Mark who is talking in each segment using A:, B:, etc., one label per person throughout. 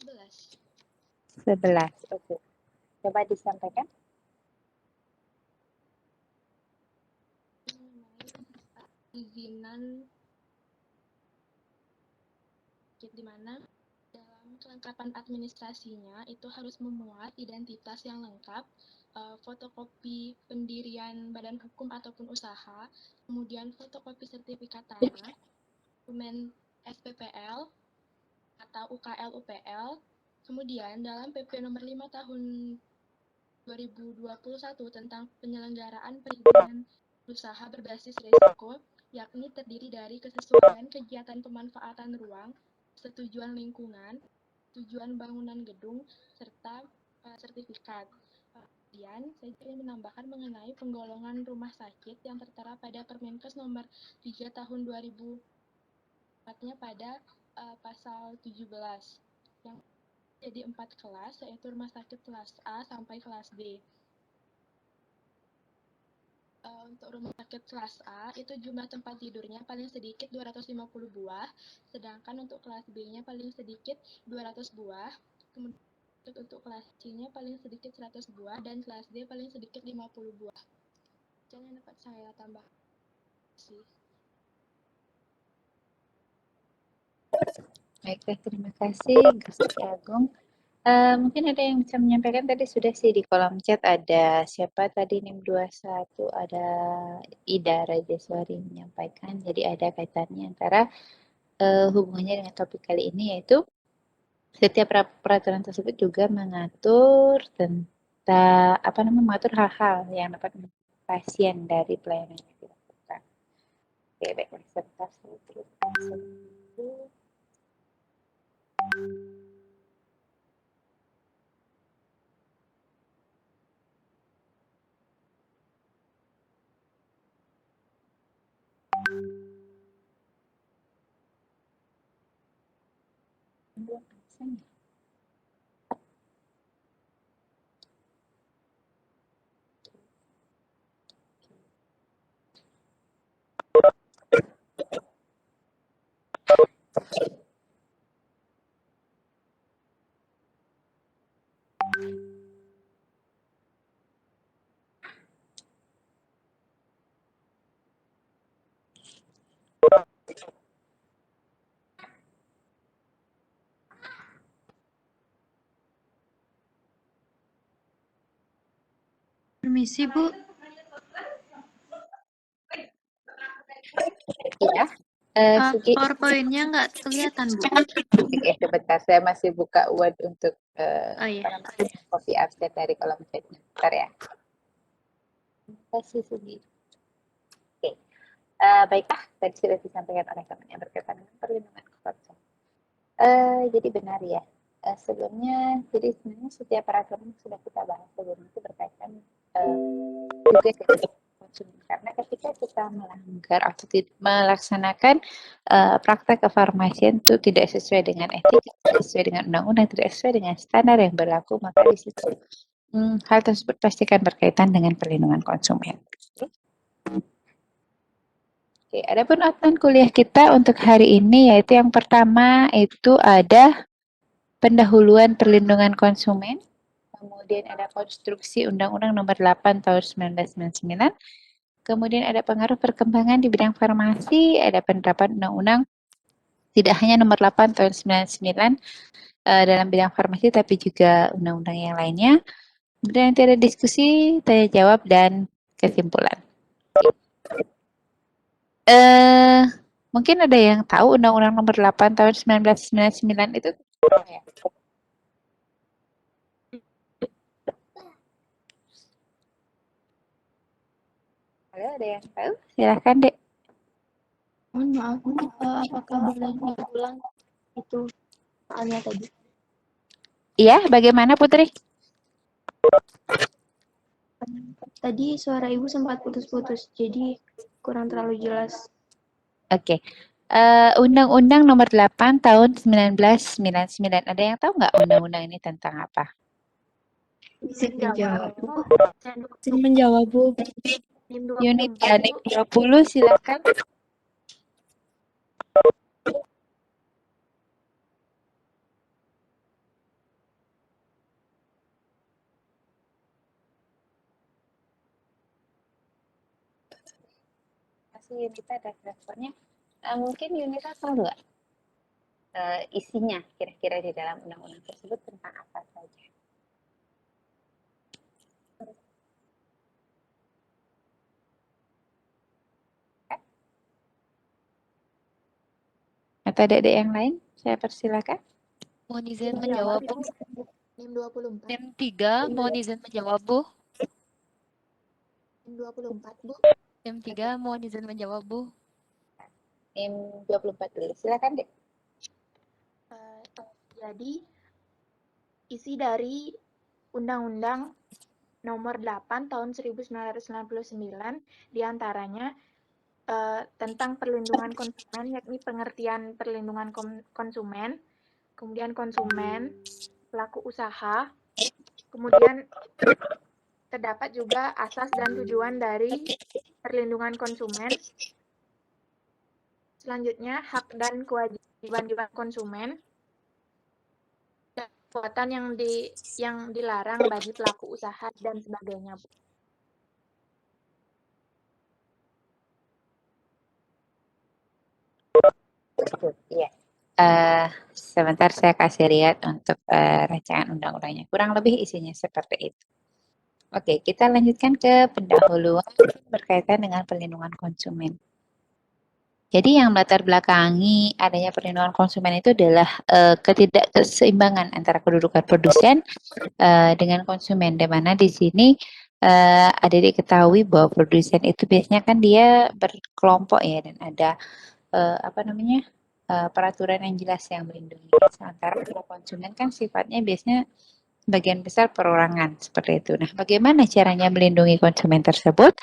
A: 11. Oke. Coba disampaikan.
B: Perizinan di mana dalam kelengkapan administrasinya itu harus memuat identitas yang lengkap, fotokopi pendirian badan hukum ataupun usaha, kemudian fotokopi sertifikat tanah, dokumen SPPL atau UKL UPL. Kemudian dalam PP nomor 5 tahun 2021 tentang penyelenggaraan perizinan usaha berbasis risiko, yakni terdiri dari kesesuaian kegiatan pemanfaatan ruang, persetujuan lingkungan, tujuan bangunan gedung, serta sertifikat. Kemudian, saya ingin menambahkan mengenai penggolongan rumah sakit yang tertera pada Permenkes nomor 3 tahun 2004-nya pada pasal 17, yang jadi 4 kelas, yaitu rumah sakit kelas A sampai kelas B. Untuk rumah sakit kelas A, itu jumlah tempat tidurnya paling sedikit 250 buah, sedangkan untuk kelas B-nya paling sedikit 200 buah, kemudian untuk kelas C-nya paling sedikit 100 buah, dan kelas D paling sedikit 50 buah. Jangan dapat saya tambah.
A: Baiklah, terima kasih Gusti Agung. Mungkin ada yang bisa menyampaikan, tadi sudah sih di kolom chat ada siapa tadi NIM 21, ada Ida Rajaswari menyampaikan, jadi ada kaitannya antara hubungannya dengan topik kali ini, yaitu setiap peraturan tersebut juga mengatur tentang mengatur hal-hal yang dapat pasien dari pelayanan yang dilakukan. Oke, baiklah, sebentar saya teruskan sedikit.
C: Permisi, Bu.
A: Iya.
C: PowerPoint-nya nggak kelihatan, Bu.
A: Oke, sebentar. Saya masih buka Word untuk
C: iya.
A: copy update dari kolom chatnya. Bentar ya. Terima kasih, Sugi. Oke. Baiklah, tadi sudah disampaikan oleh teman yang berkaitan dengan perlindungan konsumen. Jadi benar ya. Sebelumnya, jadi sebenarnya setiap peraturan yang sudah kita bahas sebelumnya itu berkaitan juga dengan konsumen. Karena ketika kita melanggar atau melaksanakan praktek kefarmasian itu tidak sesuai dengan etik, tidak sesuai dengan undang-undang, tidak sesuai dengan standar yang berlaku, maka di situ hal tersebut pasti akan berkaitan dengan perlindungan konsumen. Oke, adapun outline kuliah kita untuk hari ini yaitu yang pertama itu ada pendahuluan perlindungan konsumen, kemudian ada konstruksi Undang-Undang Nomor 8 Tahun 1999, kemudian ada pengaruh perkembangan di bidang farmasi, ada penerapan Undang-Undang tidak hanya Nomor 8 Tahun 99 dalam bidang farmasi tapi juga undang-undang yang lainnya. Kemudian nanti ada diskusi, tanya jawab dan kesimpulan. Mungkin ada yang tahu Undang-Undang Nomor 8 Tahun 1999 itu apa ya? Halo, ada yang tahu? Silahkan, Dek.
D: Mohon maaf, apakah boleh diulang itu soalnya tadi?
A: Iya, bagaimana Putri?
D: Tadi suara Ibu sempat putus-putus, jadi kurang terlalu jelas.
A: Oke. Undang-Undang Nomor 8 Tahun 1999. Ada yang tahu nggak undang-undang ini tentang apa?
D: Bisa menjawab, Bu.
E: Bisa menjawab, Bu.
A: Unit Ganek 20, silakan. si Yunita ada responnya. Mungkin Yunita tahu nggak isinya kira-kira di dalam undang-undang tersebut tentang apa saja? Atau ada yang lain? Saya persilakan.
C: Mohon izin menjawab, Bu.
B: NIM 24.
C: NIM 3, mohon izin menjawab, Bu.
B: NIM 24, Bu.
C: NIM 3, mohon izin menjawab, Bu.
A: NIM 24 dulu. Silakan, Dek.
D: Jadi, isi dari Undang-Undang Nomor 8 Tahun 1999 diantaranya tentang perlindungan konsumen, yakni pengertian perlindungan konsumen, kemudian konsumen, pelaku usaha, kemudian terdapat juga asas dan tujuan dari perlindungan konsumen. Selanjutnya, hak dan kewajiban konsumen, dan perbuatan yang dilarang bagi pelaku usaha dan sebagainya.
A: Iya. Sebentar saya kasih lihat untuk rancangan undang-undangnya. Kurang lebih isinya seperti itu. Oke, kita lanjutkan ke pendahuluan berkaitan dengan perlindungan konsumen. Jadi yang melatar belakangi adanya perlindungan konsumen itu adalah ketidakseimbangan antara kedudukan produsen dengan konsumen, di mana di sini ada diketahui bahwa produsen itu biasanya kan dia berkelompok ya, dan ada peraturan yang jelas yang melindungi. Sementara kalau konsumen kan sifatnya biasanya bagian besar perorangan seperti itu. Nah, bagaimana caranya melindungi konsumen tersebut?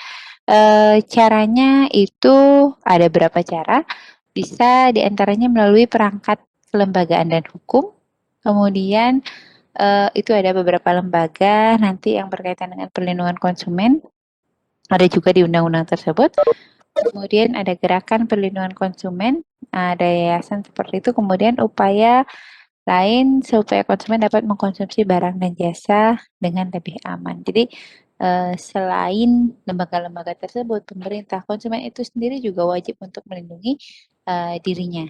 A: Caranya itu ada beberapa cara. Bisa diantaranya melalui perangkat kelembagaan dan hukum. Kemudian itu ada beberapa lembaga nanti yang berkaitan dengan perlindungan konsumen. Ada juga di undang-undang tersebut. Kemudian ada gerakan perlindungan konsumen, ada yayasan seperti itu. Kemudian upaya lain supaya konsumen dapat mengkonsumsi barang dan jasa dengan lebih aman. Jadi selain lembaga-lembaga tersebut, pemerintah, konsumen itu sendiri juga wajib untuk melindungi dirinya.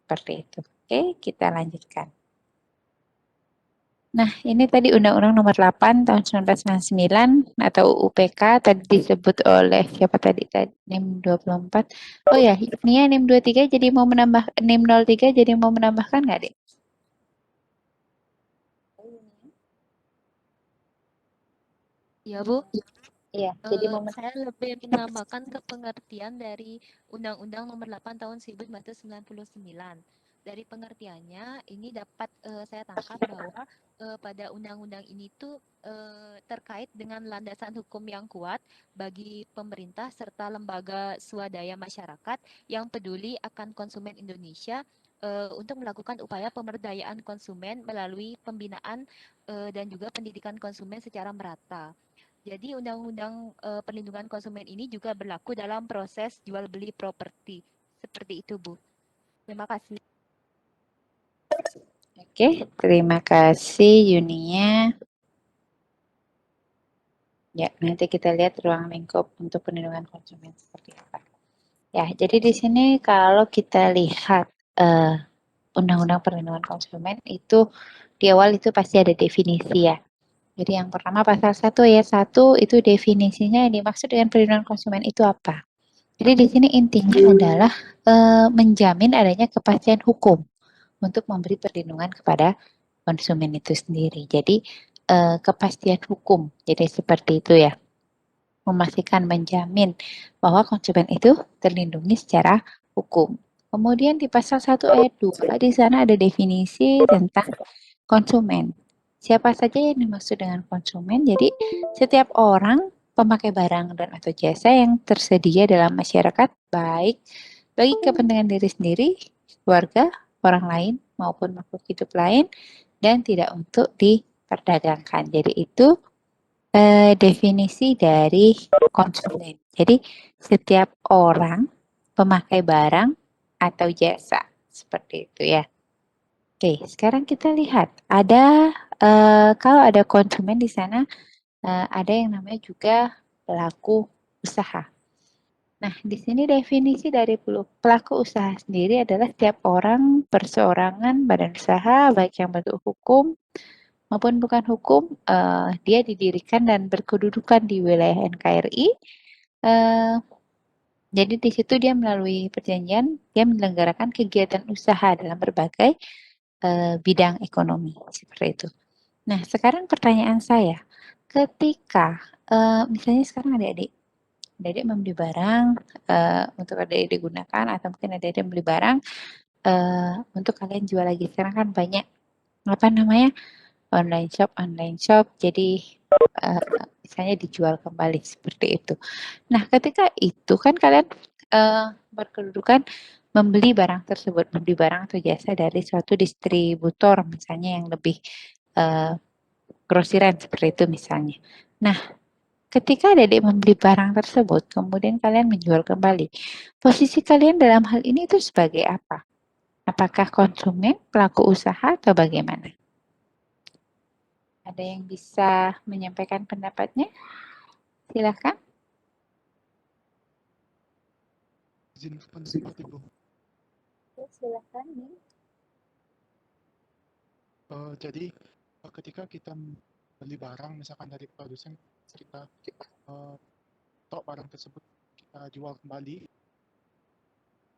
A: Seperti itu. Oke, kita lanjutkan. Nah, ini tadi Undang-Undang Nomor 8 Tahun 1999 atau UPK tadi disebut oleh siapa tadi? NIM 24. Oh ya, Nia NIM 23 jadi mau menambah NIM 03 jadi mau menambahkan nggak, Dek?
C: Ya, Bu.
A: Iya, jadi mau
C: Saya lebih menambahkan ke pengertian dari Undang-Undang Nomor 8 Tahun 1999. Dari pengertiannya, ini dapat saya tangkap bahwa pada undang-undang ini tuh terkait dengan landasan hukum yang kuat bagi pemerintah serta lembaga swadaya masyarakat yang peduli akan konsumen Indonesia untuk melakukan upaya pemberdayaan konsumen melalui pembinaan dan juga pendidikan konsumen secara merata. Jadi Undang-Undang Perlindungan Konsumen ini juga berlaku dalam proses jual beli properti. Seperti itu, Bu. Terima kasih.
A: Oke, terima kasih Yunia. Ya, nanti kita lihat ruang lingkup untuk perlindungan konsumen seperti apa. Ya, jadi di sini kalau kita lihat Undang-Undang Perlindungan Konsumen itu di awal itu pasti ada definisi ya. Jadi yang pertama pasal 1 ayat 1 itu definisinya yang dimaksud dengan perlindungan konsumen itu apa? Jadi di sini intinya adalah menjamin adanya kepastian hukum untuk memberi perlindungan kepada konsumen itu sendiri. Jadi kepastian hukum. Jadi seperti itu ya. Memastikan menjamin bahwa konsumen itu terlindungi secara hukum. Kemudian di pasal 1 ayat 2 di sana ada definisi tentang konsumen. Siapa saja yang dimaksud dengan konsumen? Jadi setiap orang pemakai barang dan atau jasa yang tersedia dalam masyarakat baik bagi kepentingan diri sendiri, keluarga, orang lain maupun makhluk hidup lain dan tidak untuk diperdagangkan. Jadi itu definisi dari konsumen. Jadi setiap orang pemakai barang atau jasa seperti itu ya. Oke, sekarang kita lihat ada kalau ada konsumen di sana ada yang namanya juga pelaku usaha. Nah, di sini definisi dari pelaku usaha sendiri adalah setiap orang, perseorangan, badan usaha, baik yang bentuk hukum maupun bukan hukum, dia didirikan dan berkedudukan di wilayah NKRI. Jadi di situ dia melalui perjanjian, dia menyelenggarakan kegiatan usaha dalam berbagai bidang ekonomi, seperti itu. Nah, sekarang pertanyaan saya, ketika misalnya sekarang adik-adik membeli barang untuk adik-adik digunakan, atau mungkin adik-adik membeli barang untuk kalian jual lagi. Sekarang kan banyak apa namanya online shop, jadi misalnya dijual kembali seperti itu. Nah, ketika itu kan kalian berkedudukan membeli barang tersebut, membeli barang atau jasa dari suatu distributor misalnya yang lebih grosiran seperti itu misalnya. Nah, ketika adik membeli barang tersebut, kemudian kalian menjual kembali, posisi kalian dalam hal ini itu sebagai apa? Apakah konsumen, pelaku usaha, atau bagaimana? Ada yang bisa menyampaikan pendapatnya? Silakan.
F: Izin pendapat Ibu.
A: Silakan.
F: Jadi ketika kita beli barang misalkan dari produsen, kita tok barang tersebut kita jual kembali,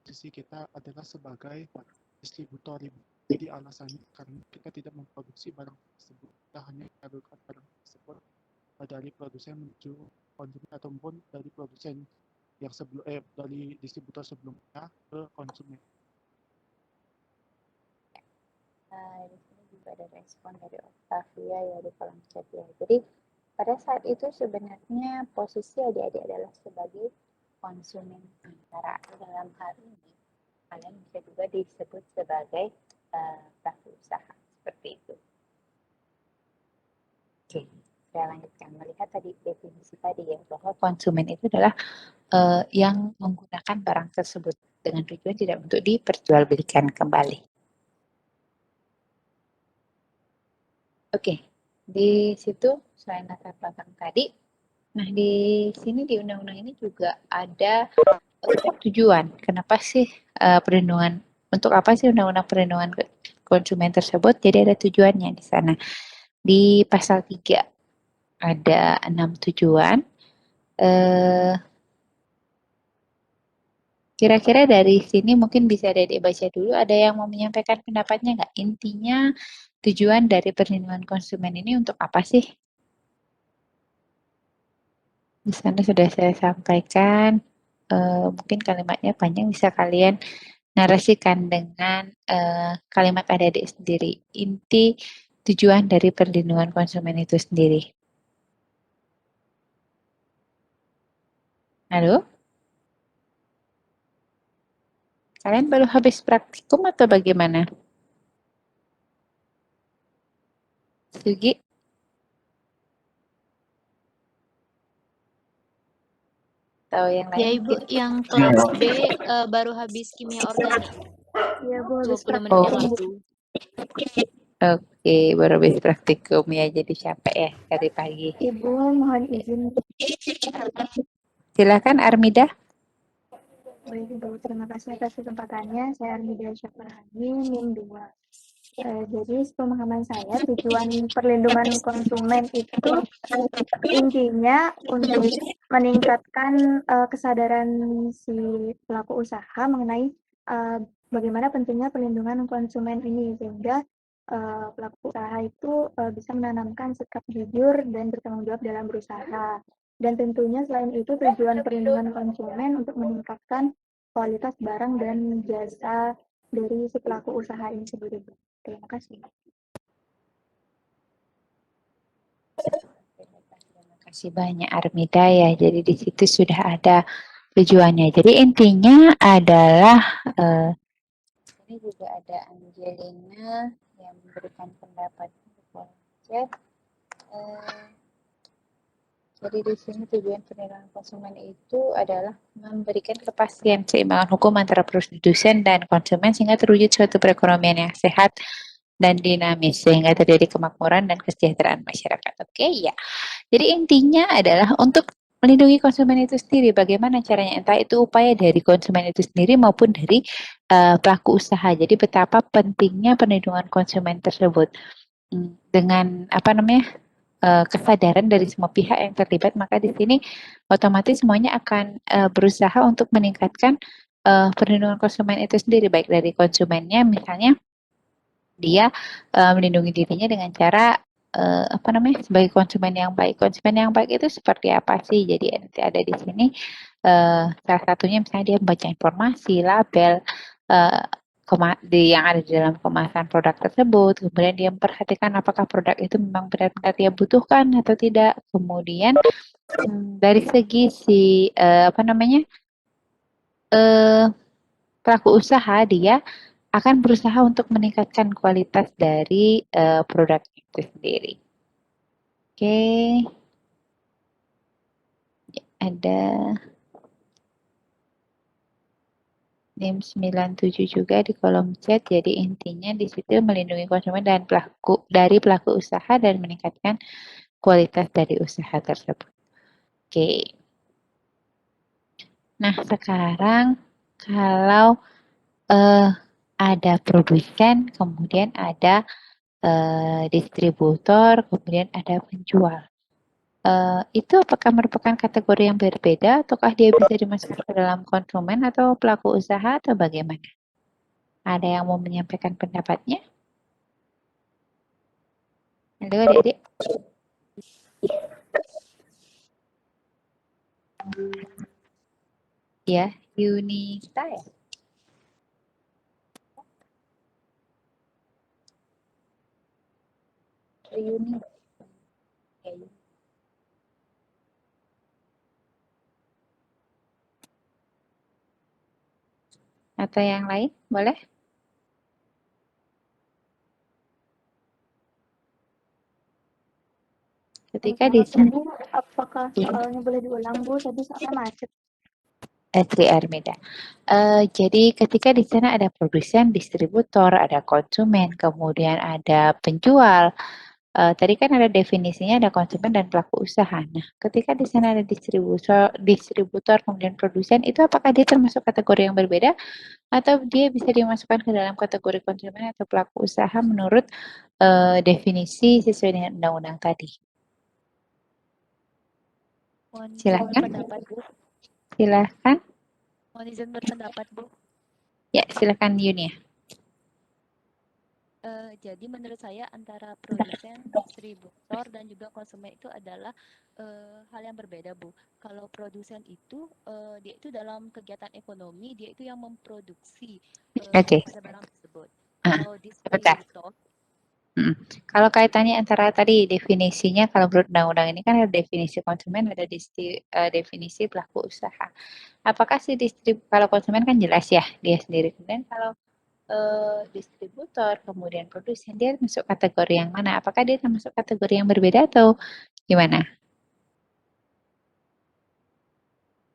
F: posisi kita adalah sebagai distributor. Jadi alasannya karena kita tidak memproduksi barang tersebut, kita hanya menyalurkan barang tersebut dari produsen menuju konsumen ataupun dari produsen yang sebelum dari distributor sebelumnya ke konsumen.
A: Di sini juga ada respon dari Octavia ya di kolom chat ya. Jadi pada saat itu sebenarnya posisi adik-adik adalah sebagai konsumen antara. Dalam hal ini kalian bisa juga disebut sebagai pelaku usaha seperti itu. Oke, saya lanjutkan. Melihat tadi definisi tadi ya, bahwa konsumen itu adalah yang menggunakan barang tersebut dengan tujuan tidak untuk diperjualbelikan kembali. Oke, di situ selain latar belakang tadi, nah di sini di undang-undang ini juga ada tujuan. Kenapa sih perlindungan, untuk apa sih undang-undang perlindungan konsumen tersebut? Jadi ada tujuannya di sana. Di pasal 3 ada 6 tujuan. Kira-kira dari sini mungkin bisa Dedek baca dulu. Ada yang mau menyampaikan pendapatnya nggak? Intinya tujuan dari perlindungan konsumen ini untuk apa sih? Di sana sudah saya sampaikan. Mungkin kalimatnya panjang, bisa kalian narasikan dengan kalimat adik-adik sendiri. Inti tujuan dari perlindungan konsumen itu sendiri. Halo? Kalian baru habis praktikum atau bagaimana? Sugi? Atau yang lain?
C: Ya Ibu, yang kelas B baru habis kimia organik.
D: Iya, Bu, habis
C: 20 menit yang
D: praktikum.
C: lalu.
A: Oke, baru habis praktikum ya, jadi capek ya dari pagi.
D: Ibu, mohon izin.
A: Silakan Armida.
D: Baik, Ibu, terima kasih atas kesempatannya. Saya Armida Syafarhani, NIM 2. Jadi sepemahaman saya, tujuan perlindungan konsumen itu intinya untuk meningkatkan kesadaran si pelaku usaha mengenai bagaimana pentingnya perlindungan konsumen ini, sehingga pelaku usaha itu bisa menanamkan sikap jujur dan bertanggung jawab dalam berusaha. Dan tentunya selain itu tujuan perlindungan konsumen untuk meningkatkan kualitas barang dan jasa dari si pelaku usaha ini sendiri. Terima kasih.
A: Terima kasih banyak Armida ya. Jadi di situ sudah ada tujuannya. Jadi intinya adalah ini juga ada Angelina yang memberikan pendapat. Jadi di sini tujuan perlindungan konsumen itu adalah memberikan kepastian keseimbangan hukum antara produsen dan konsumen sehingga terwujud suatu perekonomian yang sehat dan dinamis sehingga terjadi kemakmuran dan kesejahteraan masyarakat. Oke, ya. Jadi intinya adalah untuk melindungi konsumen itu sendiri. Bagaimana caranya? Entah itu upaya dari konsumen itu sendiri maupun dari pelaku usaha. Jadi betapa pentingnya perlindungan konsumen tersebut. Dengan apa namanya kesadaran dari semua pihak yang terlibat, maka di sini otomatis semuanya akan berusaha untuk meningkatkan perlindungan konsumen itu sendiri, baik dari konsumennya, misalnya dia melindungi dirinya dengan cara apa namanya, sebagai konsumen yang baik. Konsumen yang baik itu seperti apa sih? Jadi nanti ada di sini salah satunya misalnya dia membaca informasi, label yang ada di dalam kemasan produk tersebut, kemudian dia memperhatikan apakah produk itu memang benar-benar dia butuhkan atau tidak. Kemudian dari segi si apa namanya pelaku usaha, dia akan berusaha untuk meningkatkan kualitas dari produk itu sendiri. Oke, ada NIM 97 juga di kolom chat. Jadi intinya di situ melindungi konsumen dan pelaku usaha dan meningkatkan kualitas dari usaha tersebut. Oke. Nah, sekarang kalau ada produsen, kemudian ada distributor, kemudian ada penjual. Itu apakah merupakan kategori yang berbeda, ataukah dia bisa dimasukkan ke dalam konsumen atau pelaku usaha, atau bagaimana? Ada yang mau menyampaikan pendapatnya? Halo, adik-adik. Ya, Yunita ya? Yuni. Ya, Yuni. Atau yang lain, boleh? Ketika di
D: Kalau Bu, apakah soalnya boleh diulang Bu? Tadi soalnya macet.
A: Tri Armida. Jadi ketika di sana ada produsen, distributor, ada konsumen, kemudian ada penjual. Tadi kan ada definisinya, ada konsumen dan pelaku usaha. Nah, ketika di sana ada distributor, kemudian produsen, itu apakah dia termasuk kategori yang berbeda atau dia bisa dimasukkan ke dalam kategori konsumen atau pelaku usaha menurut definisi sesuai dengan undang-undang tadi?
C: Mohon izin
A: Silakan.
C: berpendapat, Bu.
A: Silahkan.
C: Mohon izin berpendapat, Bu.
A: Ya, silakan Yuni.
C: Jadi menurut saya antara produsen, distributor, dan juga konsumen itu adalah hal yang berbeda, Bu. Kalau produsen itu dia itu dalam kegiatan ekonomi, dia itu yang memproduksi
A: Oke.
C: pada barang tersebut.
A: Ah,
C: Kalau
A: sebentar.
C: distributor,
A: Kalau kaitannya antara tadi definisinya, kalau menurut undang-undang ini kan ada definisi konsumen, ada definisi pelaku usaha. Apakah si kalau konsumen kan jelas ya dia sendiri, kemudian kalau distributor, kemudian produsen, dia masuk kategori yang mana? Apakah dia termasuk kategori yang berbeda atau gimana?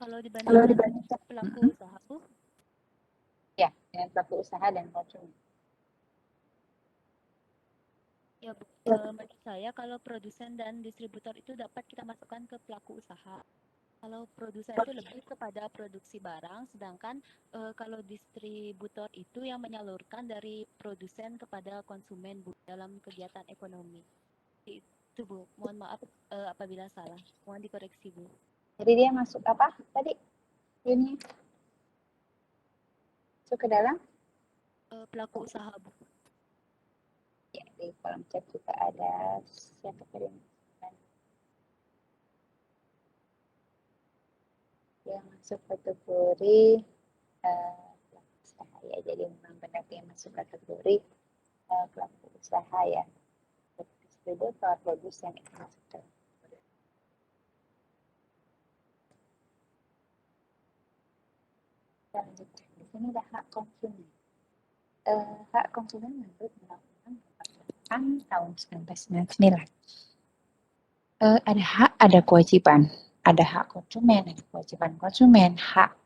C: kalau dibandingkan pelaku usaha, Bu,
A: Ya, dengan pelaku usaha dan konsumen.
C: ya Bu, menurut saya kalau produsen dan distributor itu dapat kita masukkan ke pelaku usaha. Kalau produsen itu lebih kepada produksi barang, sedangkan kalau distributor itu yang menyalurkan dari produsen kepada konsumen, Bu, dalam kegiatan ekonomi. Itu, Bu. Mohon maaf apabila salah. Mohon dikoreksi, Bu.
A: Jadi dia masuk apa tadi? Ini masuk ke dalam?
C: Pelaku usaha, Bu.
A: Ya, di kolom chat juga ada siapa tadi yang masuk kategori pelaku usaha ya. Jadi memang benar yang masuk kategori pelaku usaha ya. Distributor, produsen itu masuk dalam. Kita lanjutkan. Di sini ada hak konsumen. Hak konsumen menurut Undang-Undang 48 tahun 1999. Ada hak, ada kewajiban. Ada hak konsumen, ada kewajiban konsumen, hak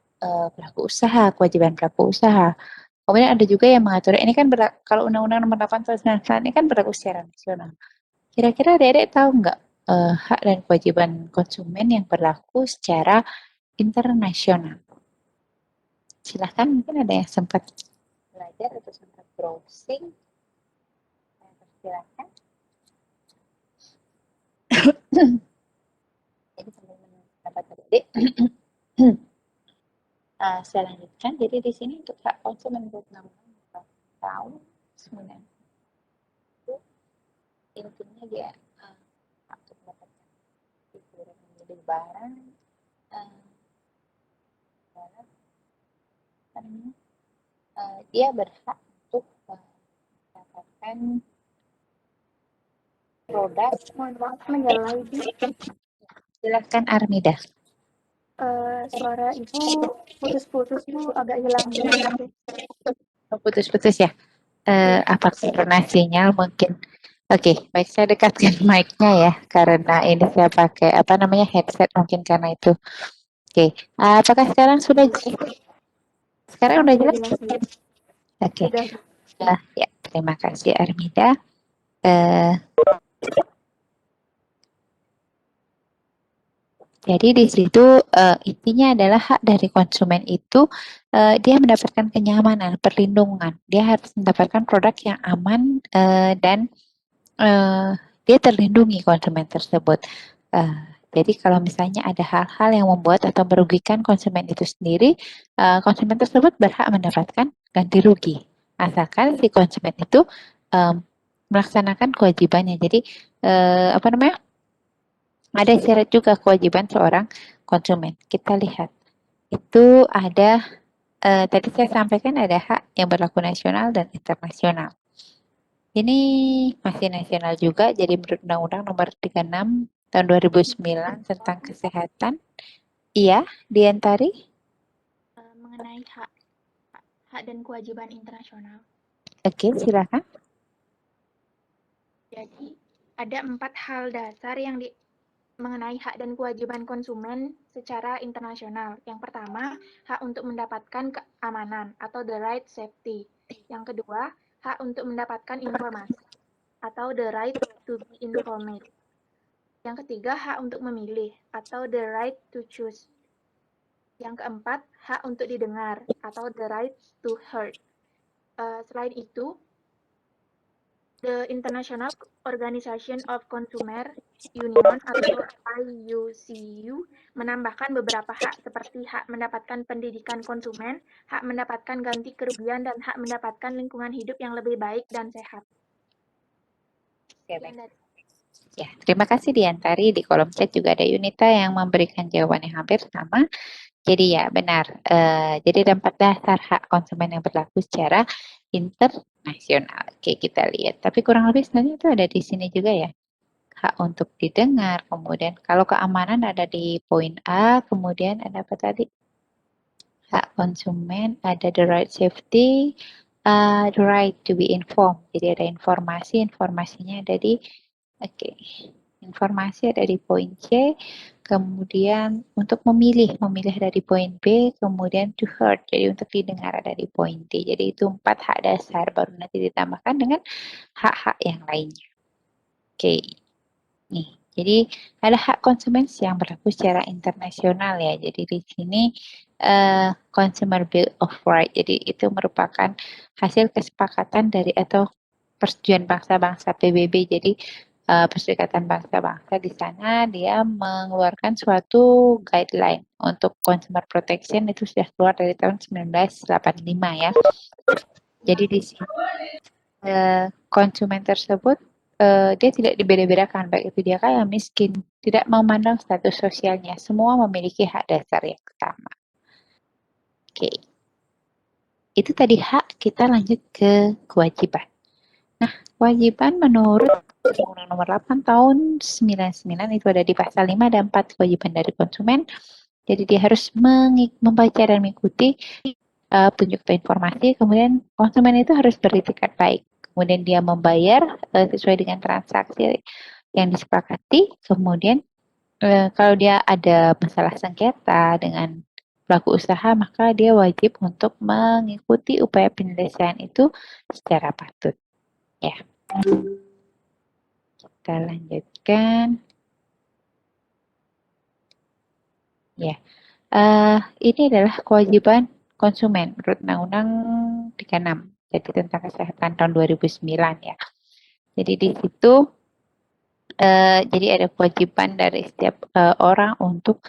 A: pelaku usaha, kewajiban pelaku usaha. Kemudian ada juga yang mengatur, ini kan kalau Undang-Undang nomor 8 tahun 1999 ini kan berlaku secara nasional. Kira-kira adik-adik tahu nggak hak dan kewajiban konsumen yang berlaku secara internasional. Silahkan, mungkin ada yang sempat belajar atau sempat browsing. Silahkan. Jadi sambil menunggu pendapat adik. Saya lanjutkan. Jadi di sini untuk hak konsumen Vietnam tahun 9 itu intinya dia hak untuk mendapatkan hiburan memilih barang dalam apa namanya, dia berhak untuk mendapatkan produk.
D: Mohon maaf menyalahi Bu.
A: Silakan Armida.
D: Suara Ibu putus-putus Bu, agak hilang gitu.
A: Putus-putus ya. Apa karena sinyal mungkin. Oke, baik, saya dekatkan mic-nya ya, karena ini saya pakai apa namanya headset mungkin karena itu. Oke, apakah sekarang sudah jelas? Sekarang udah jelas? Oke, ya, terima kasih Armida. Jadi di situ intinya adalah hak dari konsumen itu dia mendapatkan kenyamanan, perlindungan. Dia harus mendapatkan produk yang aman dan dia terlindungi konsumen tersebut. Jadi kalau misalnya ada hal-hal yang membuat atau merugikan konsumen itu sendiri, konsumen tersebut berhak mendapatkan ganti rugi. Asalkan si konsumen itu melaksanakan kewajibannya. Jadi apa namanya? Ada syarat juga kewajiban seorang konsumen. Kita lihat. Itu ada tadi saya sampaikan ada hak yang berlaku nasional dan internasional. Ini masih nasional juga, jadi menurut Undang-Undang Nomor 36 Tahun 2009 tentang kesehatan. Iya, Diantari?
B: Mengenai hak dan kewajiban internasional.
A: Oke, silakan.
B: Jadi, ada 4 hal dasar yang mengenai hak dan kewajiban konsumen secara internasional. Yang pertama, hak untuk mendapatkan keamanan atau the right safety. Yang kedua, hak untuk mendapatkan informasi atau the right to be informed. Yang ketiga, hak untuk memilih atau the right to choose. Yang keempat, hak untuk didengar atau the right to heard. Selain itu, the International Organization of Consumer Union atau IUCU menambahkan beberapa hak seperti hak mendapatkan pendidikan konsumen, hak mendapatkan ganti kerugian, dan hak mendapatkan lingkungan hidup yang lebih baik dan sehat.
A: Ya, terima kasih Diantari. Di kolom chat juga ada Yunita yang memberikan jawaban yang hampir sama. Jadi ya benar. Jadi ada 4 dasar hak konsumen yang berlaku secara internasional. Oke, kita lihat. Tapi kurang lebih sebenarnya itu ada di sini juga ya. Hak untuk didengar. Kemudian kalau keamanan ada di poin A. Kemudian ada apa tadi? Hak konsumen ada the right safety, the right to be informed. Jadi ada informasi. Informasinya ada di informasi ada di poin C, kemudian untuk memilih ada di poin B, kemudian to heard, jadi untuk didengar ada di poin D. Jadi itu 4 hak dasar, baru nanti ditambahkan dengan hak-hak yang lainnya. Oke, nih, jadi ada hak konsumen yang berlaku secara internasional ya. Jadi di sini Consumer Bill of Rights, jadi itu merupakan hasil kesepakatan dari atau persetujuan bangsa-bangsa PBB. Jadi Perserikatan Bangsa-Bangsa di sana dia mengeluarkan suatu guideline untuk consumer protection itu sudah keluar dari tahun 1985 ya. Jadi di sini konsumen tersebut dia tidak dibeda-bedakan baik itu dia kaya miskin, tidak memandang status sosialnya, semua memiliki hak dasar yang sama. Oke. Itu tadi hak, kita lanjut ke kewajiban. Nah, kewajiban menurut Undang-Undang Nomor 8 Tahun 99 itu ada di pasal 5 dan 4 kewajiban dari konsumen. Jadi dia harus membaca dan mengikuti petunjuk informasi. Kemudian konsumen itu harus beritikat baik. Kemudian dia membayar sesuai dengan transaksi yang disepakati. Kemudian kalau dia ada masalah sengketa dengan pelaku usaha, maka dia wajib untuk mengikuti upaya penyelesaian itu secara patut. Ya. Kita lanjutkan. Ya, ini adalah kewajiban konsumen menurut Undang-Undang 36. Jadi tentang kesehatan tahun 2009 ya. Jadi di situ jadi ada kewajiban dari setiap orang untuk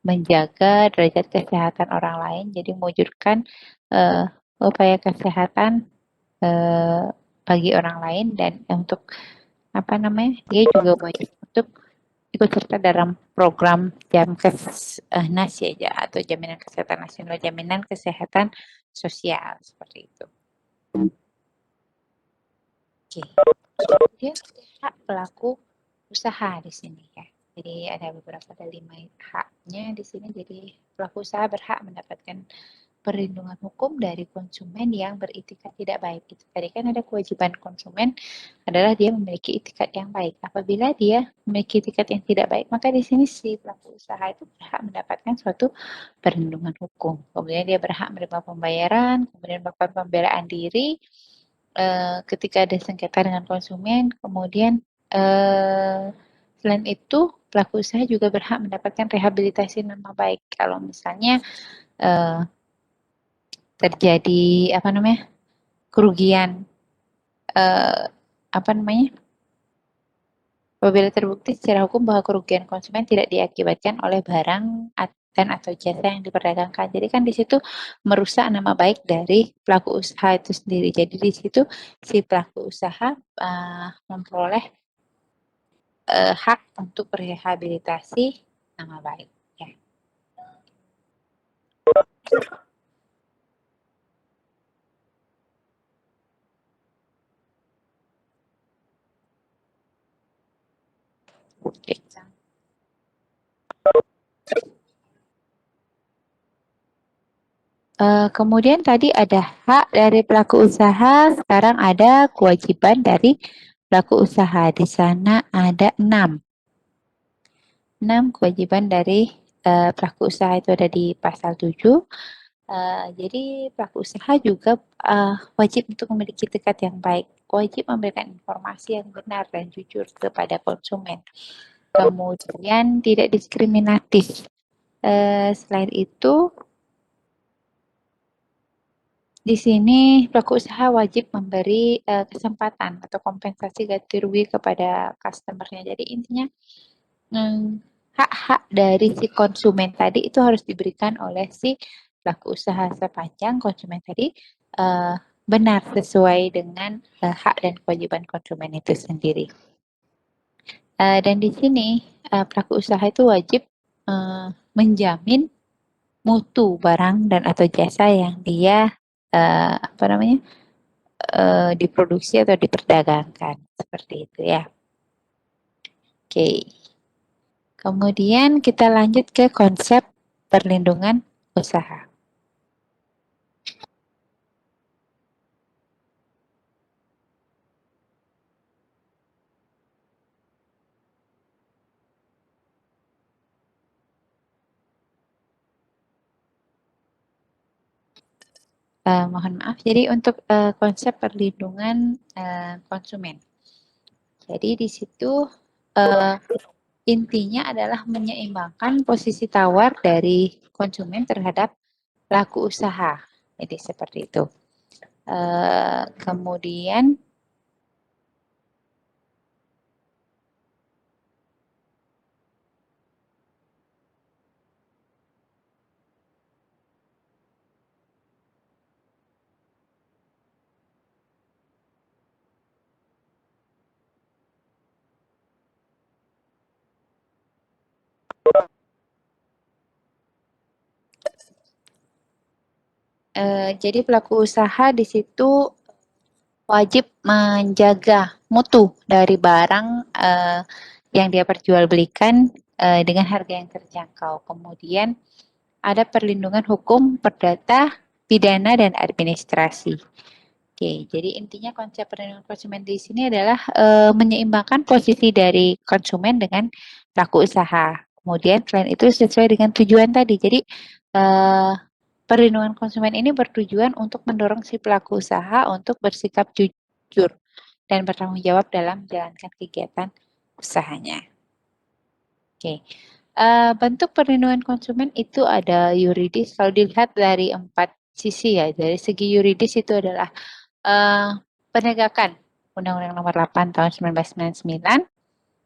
A: menjaga derajat kesehatan orang lain. Jadi mewujudkan upaya kesehatan bagi orang lain dan untuk apa namanya? Dia juga wajib untuk ikut serta dalam program Jamkesnas ya atau Jaminan Kesehatan Nasional, Jaminan Kesehatan Sosial seperti itu. Oke. Kemudian hak pelaku usaha di sini ya. Jadi ada beberapa, ada 5 haknya di sini. Jadi pelaku usaha berhak mendapatkan perlindungan hukum dari konsumen yang beritikat tidak baik. Itu tadi kan ada kewajiban konsumen adalah dia memiliki itikat yang baik. Apabila dia memiliki itikat yang tidak baik, maka di sini si pelaku usaha itu berhak mendapatkan suatu perlindungan hukum. Kemudian dia berhak menerima pembayaran, kemudian melakukan pembelaan diri ketika ada sengketa dengan konsumen. Kemudian selain itu pelaku usaha juga berhak mendapatkan rehabilitasi nama baik. Kalau misalnya terjadi apa namanya kerugian apa namanya apabila terbukti secara hukum bahwa kerugian konsumen tidak diakibatkan oleh barang dan atau jasa yang diperdagangkan. Jadi kan di situ merusak nama baik dari pelaku usaha itu sendiri. Jadi di situ si pelaku usaha memperoleh hak untuk rehabilitasi nama baik. Ya. Oke. Kemudian tadi ada hak dari pelaku usaha, sekarang ada kewajiban dari pelaku usaha. Di sana ada 6. 6 kewajiban dari pelaku usaha itu ada di pasal 7. Jadi pelaku usaha juga wajib untuk memiliki etikat yang baik, wajib memberikan informasi yang benar dan jujur kepada konsumen. Kemudian tidak diskriminatif. Selain itu, di sini pelaku usaha wajib memberi kesempatan atau kompensasi ganti rugi kepada customer-nya. Jadi intinya hak-hak dari si konsumen tadi itu harus diberikan oleh si pelaku usaha sepanjang konsumen tadi benar sesuai dengan hak dan kewajiban konsumen itu sendiri. Dan di sini pelaku usaha itu wajib menjamin mutu barang dan atau jasa yang dia apa namanya diproduksi atau diperdagangkan seperti itu ya. Oke. Kemudian kita lanjut ke konsep perlindungan usaha. Mohon maaf, jadi untuk konsep perlindungan konsumen. Jadi di situ intinya adalah menyeimbangkan posisi tawar dari konsumen terhadap pelaku usaha. Jadi seperti itu. Kemudian jadi pelaku usaha di situ wajib menjaga mutu dari barang yang dia perjualbelikan dengan harga yang terjangkau. Kemudian ada perlindungan hukum, perdata, pidana, dan administrasi. Oke, jadi intinya konsep perlindungan konsumen di sini adalah menyeimbangkan posisi dari konsumen dengan pelaku usaha. Kemudian selain itu sesuai dengan tujuan tadi. Jadi perlindungan konsumen ini bertujuan untuk mendorong si pelaku usaha untuk bersikap jujur dan bertanggung jawab dalam menjalankan kegiatan usahanya. Oke, Bentuk perlindungan konsumen itu ada yuridis. Kalau dilihat dari 4 sisi ya, dari segi yuridis itu adalah penegakan Undang-Undang Nomor 8 Tahun 1999.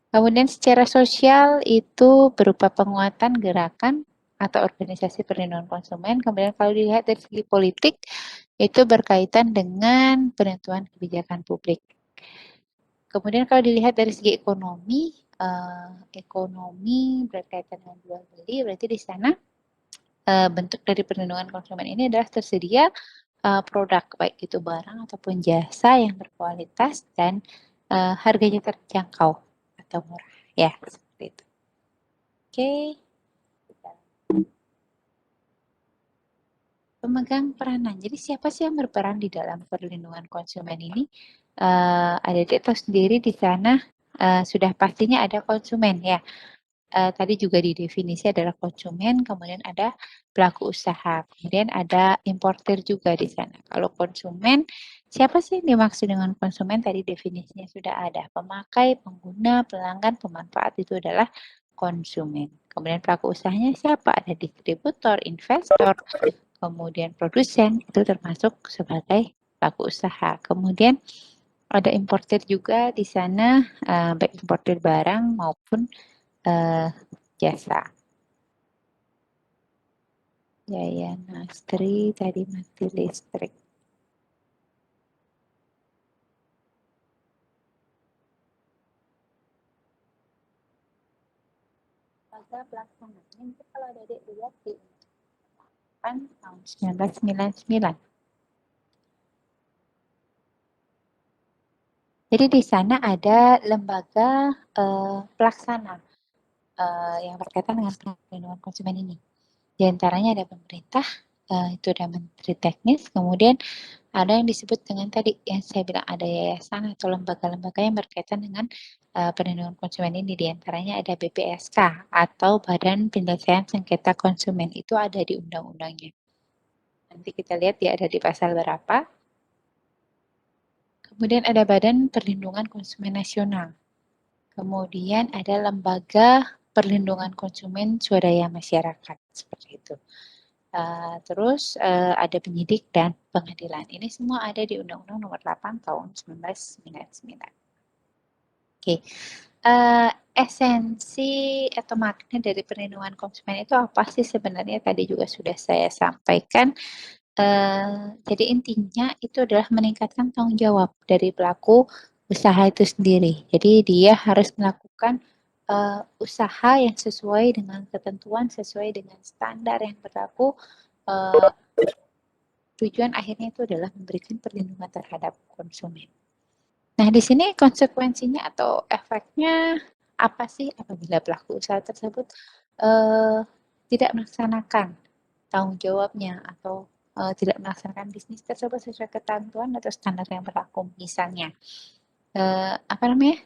A: Kemudian secara sosial itu berupa penguatan gerakan atau organisasi perlindungan konsumen. Kemudian kalau dilihat dari segi politik itu berkaitan dengan penentuan kebijakan publik. Kemudian kalau dilihat dari segi ekonomi, ekonomi berkaitan dengan jual beli, berarti di sana bentuk dari perlindungan konsumen ini adalah tersedia produk baik itu barang ataupun jasa yang berkualitas dan harganya terjangkau atau murah ya seperti itu. Oke. Pemegang peranan. Jadi siapa sih yang berperan di dalam perlindungan konsumen ini? Adik-adik tahu sendiri di sana sudah pastinya ada konsumen ya. Tadi juga di definisi adalah konsumen, kemudian ada pelaku usaha, kemudian ada importir juga di sana. Kalau konsumen, siapa sih yang dimaksud dengan konsumen? Tadi definisinya sudah ada. Pemakai, pengguna, pelanggan, pemanfaat itu adalah konsumen. Kemudian pelaku usahanya siapa? Ada distributor, investor, kemudian produsen, itu termasuk sebagai pelaku usaha. Kemudian ada importir juga di sana, baik importir barang maupun jasa. Yayan Astri tadi mati listrik. Pada pelaksanaannya itu kalau adik lihat di tahun 1999. Jadi di sana ada lembaga pelaksana yang berkaitan dengan perlindungan konsumen ini. Di antaranya ada pemerintah, itu ada menteri teknis, kemudian ada yang disebut dengan tadi yang saya bilang ada yayasan atau lembaga-lembaga yang berkaitan dengan perlindungan konsumen ini. Di antaranya ada BPSK atau Badan Penyelesaian Sengketa Konsumen, itu ada di undang-undangnya. Nanti kita lihat dia ada di pasal berapa. Kemudian ada Badan Perlindungan Konsumen Nasional. Kemudian ada Lembaga Perlindungan Konsumen Swadaya Masyarakat, seperti itu. Terus ada penyidik dan pengadilan. Ini semua ada di Undang-Undang Nomor 8 Tahun 1999. Oke, esensi atau makna dari perlindungan konsumen itu apa sih sebenarnya? Tadi juga sudah saya sampaikan. Jadi intinya itu adalah meningkatkan tanggung jawab dari pelaku usaha itu sendiri. Jadi dia harus melakukan usaha yang sesuai dengan ketentuan, sesuai dengan standar yang berlaku. Tujuan akhirnya itu adalah memberikan perlindungan terhadap konsumen. Nah, di sini konsekuensinya atau efeknya apa sih apabila pelaku usaha tersebut tidak melaksanakan tanggung jawabnya atau tidak melaksanakan bisnis tersebut sesuai ketentuan atau standar yang berlaku, misalnya apa namanya?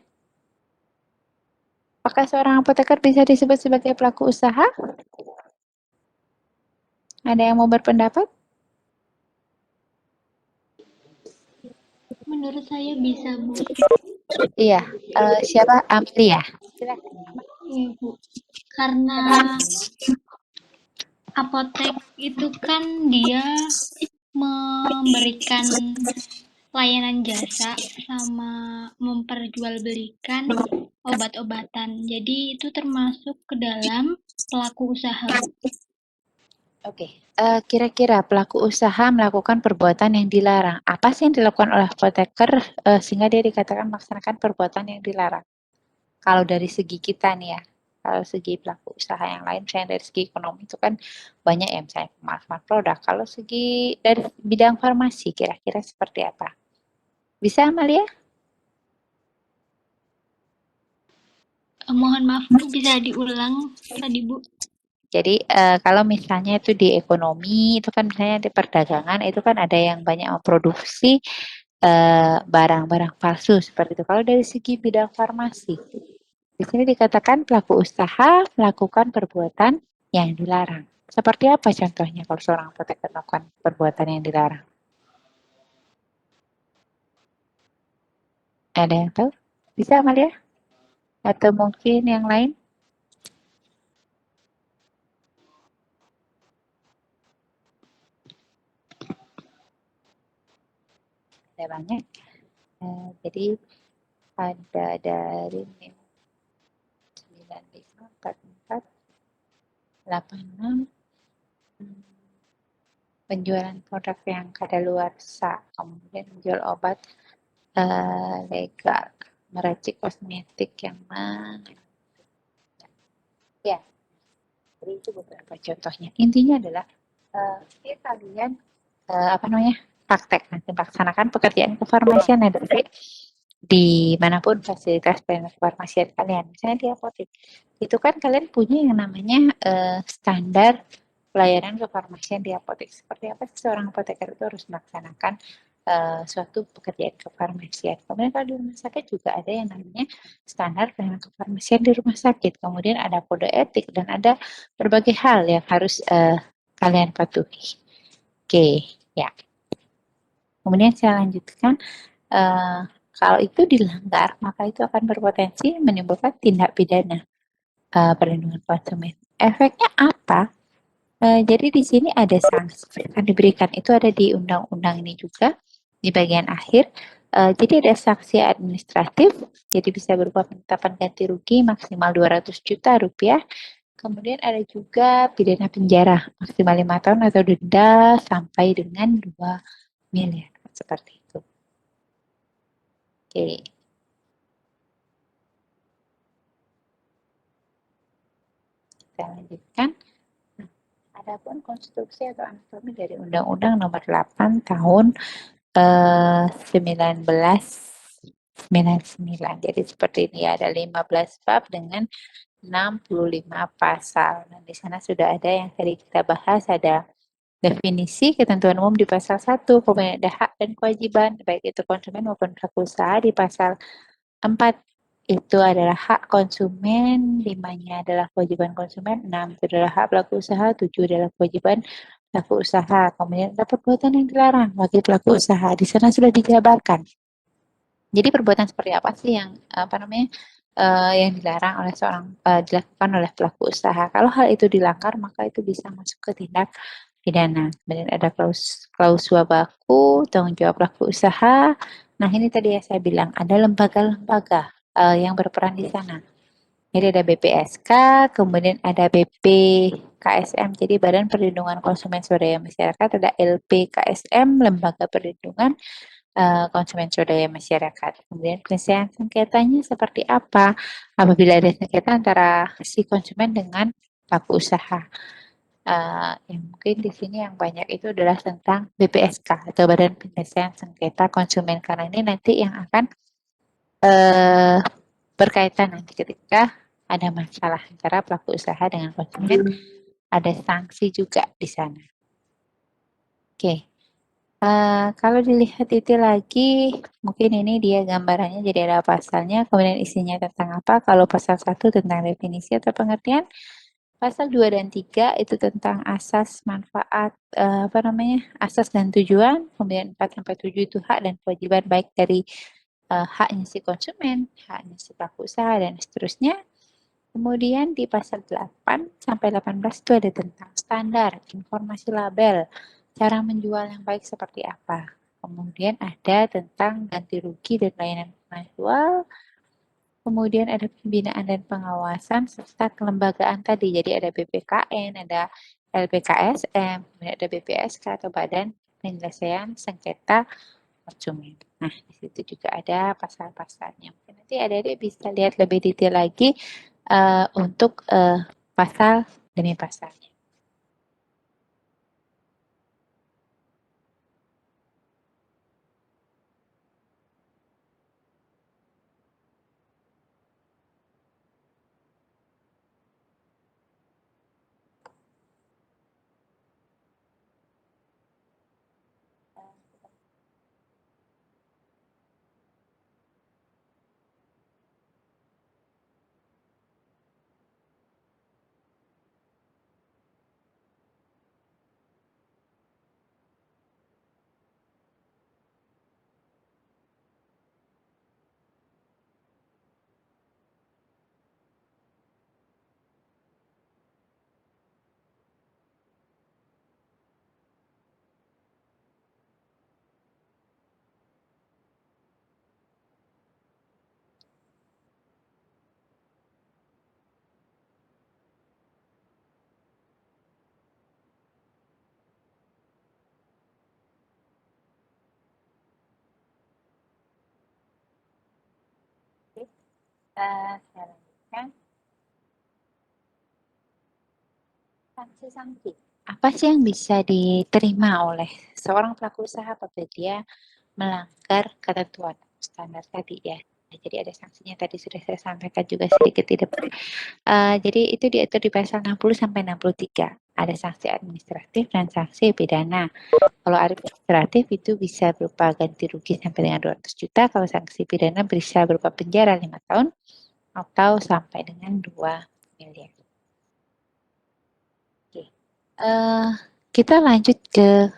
A: Apakah seorang apoteker bisa disebut sebagai pelaku usaha? Ada yang mau berpendapat?
E: Menurut saya bisa, Bu.
A: Iya, siapa? Amelia. Silakan.
E: Iya, Bu. Karena apotek itu kan dia memberikan layanan jasa sama memperjualbelikan obat-obatan. Jadi itu termasuk ke dalam pelaku usaha.
A: Oke, kira-kira pelaku usaha melakukan perbuatan yang dilarang. Apa sih yang dilakukan oleh apoteker sehingga dia dikatakan melaksanakan perbuatan yang dilarang? Kalau dari segi kita nih ya, kalau segi pelaku usaha yang lain, misalnya dari segi ekonomi itu kan banyak ya, misalnya pemalsuan produk. Kalau segi dari bidang farmasi, kira-kira seperti apa? Bisa, Amalia?
E: Mohon maaf, Bu, bisa diulang tadi, Bu?
A: Jadi kalau misalnya itu di ekonomi, itu kan misalnya di perdagangan, itu kan ada yang banyak memproduksi barang-barang palsu seperti itu. Kalau dari segi bidang farmasi, di sini dikatakan pelaku usaha melakukan perbuatan yang dilarang. Seperti apa contohnya kalau seorang apoteker melakukan perbuatan yang dilarang? Ada yang tahu? Bisa, Amalia? Atau mungkin yang lain? ada banyak. Jadi ada dari 954486 penjualan produk yang kadaluarsa, kemudian menjual obat legal, meracik kosmetik yang mana? Ya, jadi itu beberapa contohnya. Intinya adalah kalian praktek nanti melaksanakan pekerjaan kefarmasian nanti di manapun fasilitas pelayanan kefarmasian kalian, misalnya di apotek, itu kan kalian punya yang namanya standar pelayanan kefarmasian di apotek. Seperti apa sih seorang apoteker itu harus melaksanakan suatu pekerjaan kefarmasian. Kemudian kalau di rumah sakit juga ada yang namanya standar pelayanan kefarmasian di rumah sakit. Kemudian ada kode etik dan ada berbagai hal yang harus kalian patuhi. Oke, ya. Kemudian saya lanjutkan. Kalau itu dilanggar, maka itu akan berpotensi menimbulkan tindak pidana perlindungan konsumen. Efeknya apa? Jadi di sini ada sanksi yang akan diberikan, itu ada di undang-undang ini juga di bagian akhir. Jadi ada sanksi administratif, jadi bisa berupa penetapan ganti rugi maksimal 200 juta rupiah. Kemudian ada juga pidana penjara maksimal 5 tahun atau denda sampai dengan 2 miliar seperti itu. Oke. Kita lanjutkan. Adapun konstruksi atau anatomi dari Undang-Undang Nomor 8 Tahun 1999. Jadi seperti ini ada 15 bab dengan 65 pasal. Dan di sana sudah ada yang tadi kita bahas, ada definisi ketentuan umum di pasal 1, kemudian ada hak dan kewajiban baik itu konsumen maupun pelaku usaha di pasal 4. Itu adalah hak konsumen, 5-nya adalah kewajiban konsumen, 6 itu adalah hak pelaku usaha, 7 adalah kewajiban pelaku usaha. Kemudian ada perbuatan yang dilarang bagi pelaku usaha. Di sana sudah dijabarkan. Jadi perbuatan seperti apa sih yang yang dilarang oleh dilakukan oleh pelaku usaha. Kalau hal itu dilanggar, maka itu bisa masuk ke tindak pidana. Kemudian ada klausula baku, tanggung jawab pelaku usaha. Nah, ini tadi yang saya bilang, ada lembaga-lembaga yang berperan di sana. Jadi ada BPSK, kemudian ada BPKSM, jadi Badan Perlindungan Konsumen Swadaya Masyarakat, ada LPKSM, Lembaga Perlindungan Konsumen Swadaya Masyarakat. Kemudian penyelesaian sengketanya seperti apa? Apabila ada sengketa antara si konsumen dengan pelaku usaha. Yang mungkin di sini yang banyak itu adalah tentang BPSK atau Badan Penyelesaian Sengketa Konsumen, karena ini nanti yang akan berkaitan nanti ketika ada masalah antara pelaku usaha dengan konsumen, ada sanksi juga di sana. Oke. Kalau dilihat itu lagi, mungkin ini dia gambarannya, jadi ada pasalnya, kemudian isinya tentang apa. Kalau pasal 1 tentang definisi atau pengertian, pasal 2 dan 3 itu tentang asas, manfaat, asas dan tujuan, kemudian 4 sampai 7 itu hak dan kewajiban baik dari haknya si konsumen, haknya si pelaku usaha, dan seterusnya. Kemudian di pasal 8 sampai 18 itu ada tentang standar, informasi label, cara menjual yang baik seperti apa. Kemudian ada tentang ganti rugi dan layanan penjual. Kemudian ada pembinaan dan pengawasan serta kelembagaan tadi. Jadi ada BPKN, ada LPKSM, kemudian ada BPSK atau Badan Penyelesaian Sengketa Konsumen. Nah, di situ juga ada pasal-pasalnya. Mungkin nanti adik-adik bisa lihat lebih detail lagi untuk pasal demi pasalnya. Saya lanjutkan. Sanksi-sanksi. Apa sih yang bisa diterima oleh seorang pelaku usaha apabila dia melanggar ketentuan standar tadi ya? Jadi ada sanksinya tadi sudah saya sampaikan juga sedikit di depan. Jadi itu diatur di pasal 60 sampai 63. Ada sanksi administratif dan sanksi pidana. Kalau administratif itu bisa berupa ganti rugi sampai dengan 200 juta, kalau sanksi pidana bisa berupa penjara 5 tahun atau sampai dengan 2 miliar. Oke. Kita lanjut ke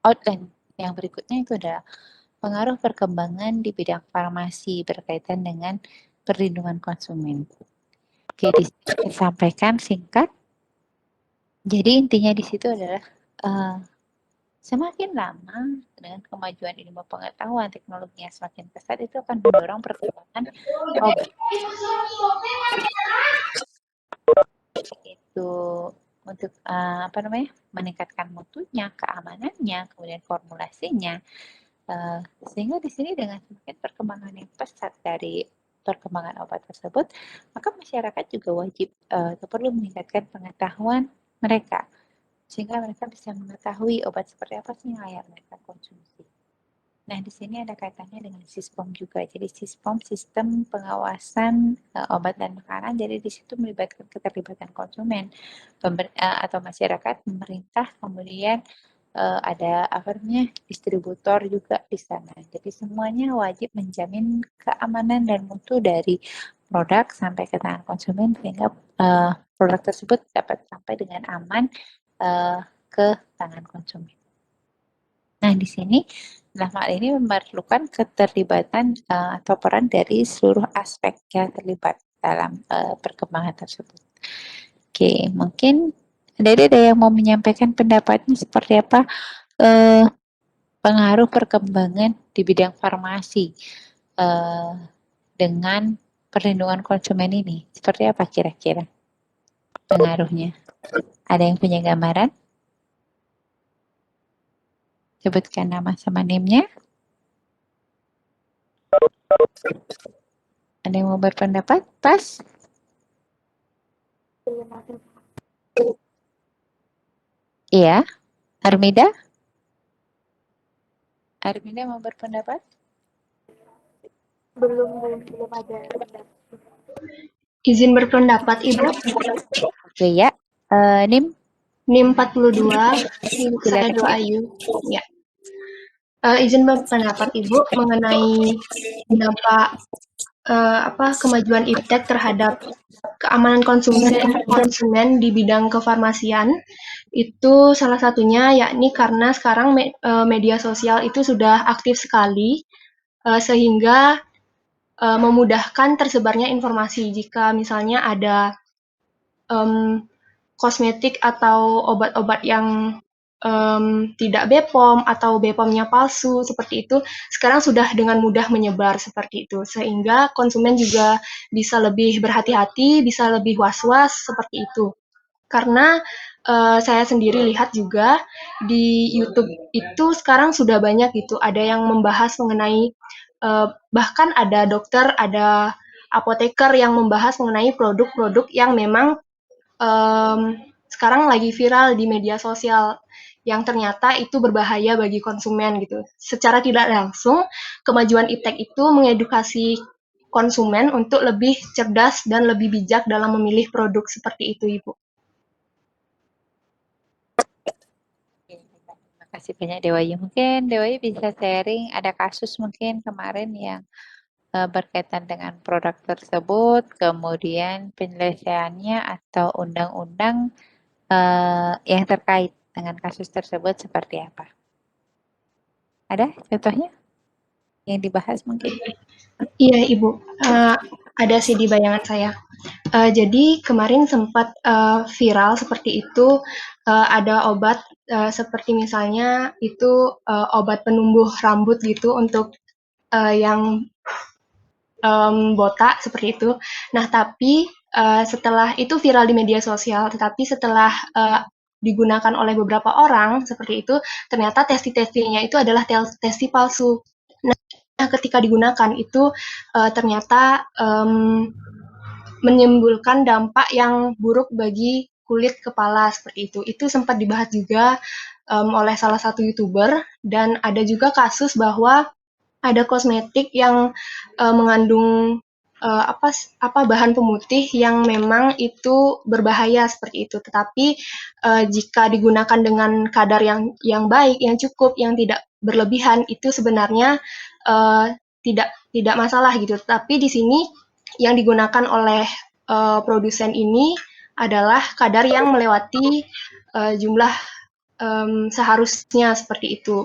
A: outline yang berikutnya itu adalah pengaruh perkembangan di bidang farmasi berkaitan dengan perlindungan konsumen. Oke, saya sampaikan singkat. Jadi intinya di situ adalah semakin lama dengan kemajuan ilmu pengetahuan teknologi yang semakin pesat itu akan mendorong perkembangan obat itu untuk meningkatkan mutunya, keamanannya, kemudian formulasinya. Sehingga di sini dengan semakin perkembangan yang pesat dari perkembangan obat tersebut, maka masyarakat juga wajib atau perlu meningkatkan pengetahuan mereka sehingga mereka bisa mengetahui obat seperti apa sih yang layak mereka konsumsi. Nah, di sini ada kaitannya dengan SISPOM juga. Jadi SISPOM sistem pengawasan obat dan makanan. Jadi di situ melibatkan keterlibatan konsumen, atau masyarakat, pemerintah, kemudian ada distributor juga di sana. Jadi semuanya wajib menjamin keamanan dan mutu dari produk sampai ke tangan konsumen sehingga produk tersebut dapat sampai dengan aman ke tangan konsumen. Nah, di sini dalam hal ini memerlukan keterlibatan atau peran dari seluruh aspek yang terlibat dalam perkembangan tersebut. Oke, mungkin ada yang mau menyampaikan pendapatnya seperti apa pengaruh perkembangan di bidang farmasi dengan perlindungan konsumen ini. Seperti apa kira-kira pengaruhnya? Ada yang punya gambaran? Sebutkan nama sama NIM-nya. Ada yang mau berpendapat? Pas? Iya. Armida? Armida mau berpendapat?
D: Belum ada pendapat.
E: Izin berpendapat, Ibu.
A: Oke ya. NIM?
E: NIM 42, saya Doa Ayu. Ya. Izin berpendapat, Ibu, mengenai dampak kemajuan iptek terhadap keamanan konsumen di bidang kefarmasian. Itu salah satunya yakni karena sekarang media sosial itu sudah aktif sekali, sehingga memudahkan tersebarnya informasi. Jika misalnya ada kosmetik atau obat-obat yang tidak BPOM atau BPOM-nya palsu seperti itu, sekarang sudah dengan mudah menyebar seperti itu, sehingga konsumen juga bisa lebih berhati-hati, bisa lebih was-was seperti itu. Karena saya sendiri lihat juga di YouTube itu sekarang sudah banyak gitu, ada yang membahas mengenai bahkan ada dokter, ada apoteker yang membahas mengenai produk-produk yang memang sekarang lagi viral di media sosial yang ternyata itu berbahaya bagi konsumen gitu. Secara tidak langsung, kemajuan iptek itu mengedukasi konsumen untuk lebih cerdas dan lebih bijak dalam memilih produk seperti itu, Ibu.
A: Terima kasih banyak Dewayu. Mungkin Dewayu bisa sharing ada kasus mungkin kemarin yang berkaitan dengan produk tersebut, kemudian penyelesaiannya atau undang-undang yang terkait dengan kasus tersebut seperti apa? Ada contohnya yang dibahas mungkin?
E: Iya, Ibu. Ada sih di bayangan saya. Jadi kemarin sempat viral seperti itu, ada obat seperti misalnya itu obat penumbuh rambut gitu untuk yang botak seperti itu. Nah, tapi setelah itu viral di media sosial, tetapi setelah digunakan oleh beberapa orang seperti itu, ternyata testi-testinya itu adalah testi palsu. Nah, ketika digunakan itu ternyata menimbulkan dampak yang buruk bagi kulit kepala seperti itu. Itu sempat dibahas juga oleh salah satu YouTuber, dan ada juga kasus bahwa ada kosmetik yang mengandung bahan pemutih yang memang itu berbahaya seperti itu. Tetapi jika digunakan dengan kadar yang baik, yang cukup, yang tidak berlebihan, itu sebenarnya tidak masalah gitu. Tapi di sini yang digunakan oleh produsen ini adalah kadar yang melewati jumlah seharusnya seperti itu.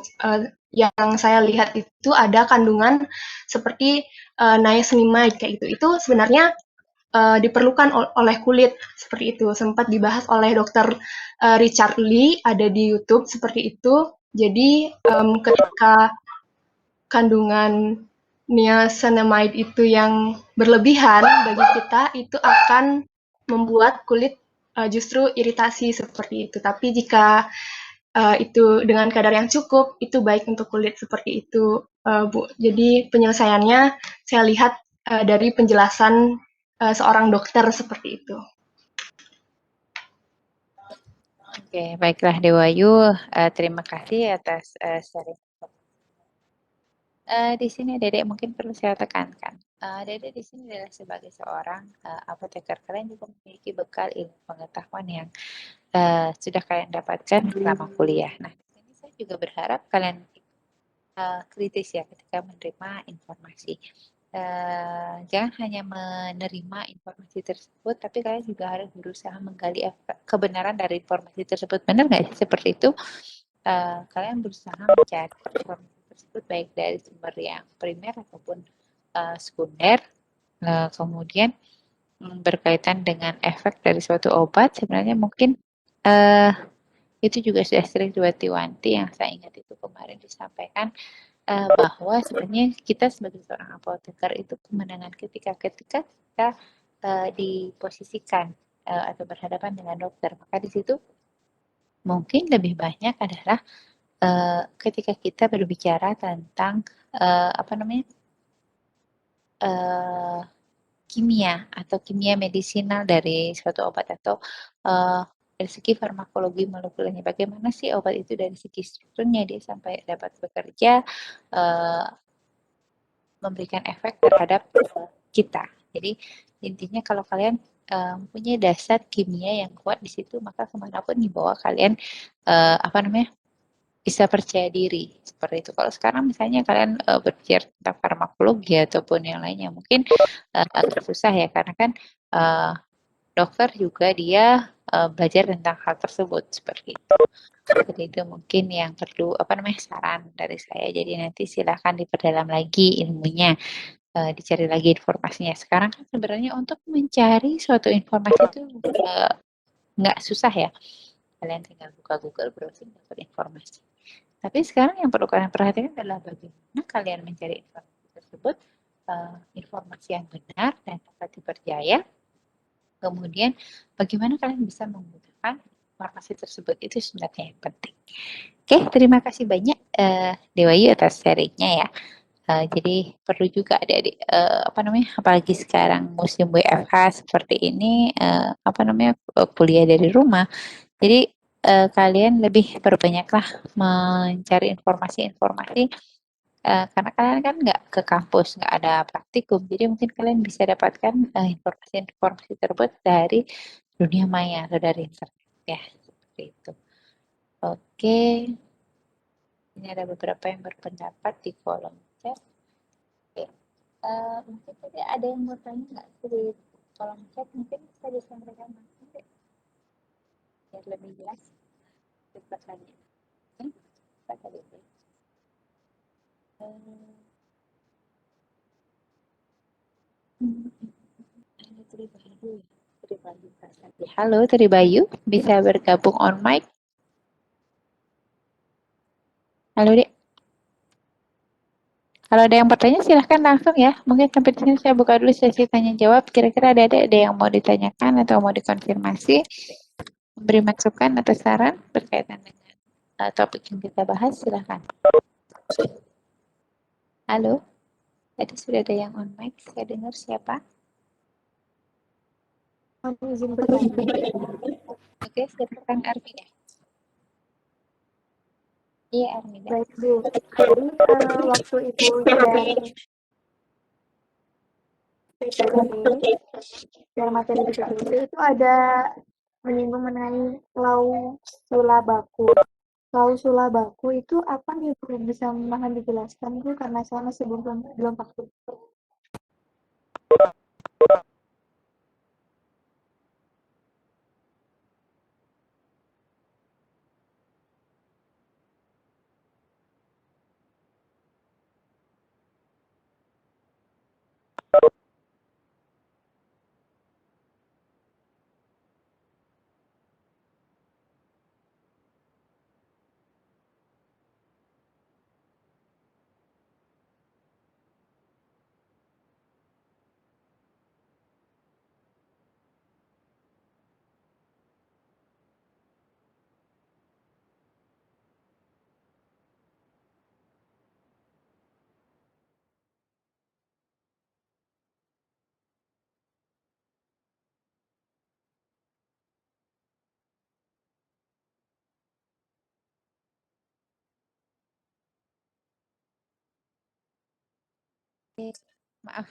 E: Yang saya lihat itu ada kandungan seperti niacinamide kayak gitu. Itu sebenarnya diperlukan oleh kulit seperti itu. Sempat dibahas oleh Dr. Richard Lee, ada di YouTube seperti itu. Jadi ketika kandungan niacinamide itu yang berlebihan bagi kita, itu akan membuat kulit justru iritasi seperti itu. Tapi jika itu dengan kadar yang cukup, itu baik untuk kulit seperti itu, Bu. Jadi penyelesaiannya saya lihat dari penjelasan seorang dokter seperti itu.
A: Oke, baiklah Dewayu, terima kasih atas sharing. Di sini Dedek mungkin perlu saya tekankan. Dedek di sini adalah sebagai seorang apoteker. Kalian juga memiliki bekal ilmu pengetahuan yang sudah kalian dapatkan selama kuliah. Nah, di sini saya juga berharap kalian kritis ya ketika menerima informasi. Jangan hanya menerima informasi tersebut, tapi kalian juga harus berusaha menggali kebenaran dari informasi tersebut. Benar nggak sih seperti itu? Kalian berusaha mencari informasi tersebut baik dari sumber yang primer ataupun sekunder. Kemudian berkaitan dengan efek dari suatu obat, sebenarnya mungkin itu juga sudah sering diwati-wanti. Yang saya ingat itu kemarin disampaikan bahwa sebenarnya kita sebagai seorang apoteker itu kemenangan ketika kita diposisikan atau berhadapan dengan dokter. Maka di situ mungkin lebih banyak adalah ketika kita berbicara tentang kimia atau kimia medisinal dari suatu obat, atau dari segi farmakologi molekulernya, bagaimana sih obat itu dari segi strukturnya dia sampai dapat bekerja memberikan efek terhadap kita. Jadi intinya kalau kalian mempunyai dasar kimia yang kuat di situ, maka kemanapun dibawa kalian bisa percaya diri seperti itu. Kalau sekarang misalnya kalian berbicara tentang farmakologi ataupun yang lainnya, mungkin agak susah ya, karena kan dokter juga dia belajar tentang hal tersebut seperti itu. Jadi itu mungkin yang perlu saran dari saya. Jadi nanti silahkan diperdalam lagi ilmunya, dicari lagi informasinya. Sekarang kan sebenarnya untuk mencari suatu informasi itu nggak susah ya. Kalian tinggal buka Google, browsing, dapat informasi. Tapi sekarang yang perlu kalian perhatikan adalah bagaimana kalian mencari informasi tersebut, informasi yang benar dan dapat dipercaya. Kemudian bagaimana kalian bisa menggunakan informasi tersebut, itu sebenarnya yang penting. Oke, terima kasih banyak Dewayu atas sharingnya ya. Jadi perlu juga adik-adik apalagi sekarang musim WFH seperti ini, kuliah dari rumah. Jadi kalian lebih berbanyaklah mencari informasi-informasi, karena kalian kan nggak ke kampus, nggak ada praktikum, jadi mungkin kalian bisa dapatkan informasi-informasi tersebut dari dunia maya atau dari internet ya, seperti itu. Oke, ini ada beberapa yang berpendapat di kolom chat. Oke. Mungkin tadi ada yang mau tanya nggak di kolom chat, mungkin bisa disampaikan langsung deh biar lebih jelas pertanyaan. Apa tadi? Halo Tribayu, bisa bergabung on mic? Halo Dek. Kalau ada yang bertanya silahkan langsung ya. Mungkin sampai di sini saya buka dulu sesi tanya jawab. Kira-kira ada yang mau ditanyakan atau mau dikonfirmasi, memberi masukan atau saran berkaitan dengan topik yang kita bahas, silahkan. Halo. Tadi sudah ada yang on mic, saya dengar siapa?
D: Mohon izin bertanya.
A: Oke, silakan Armida. Iya, Armida.
D: Baik, Bu. Jadi waktu Ibu share share materi PPT itu ada menyinggung mengenai klausula baku. Klausula baku itu apa nih Bu? Bisa mohon dijelaskan Bu karena saya masih belum paham.
A: Maaf,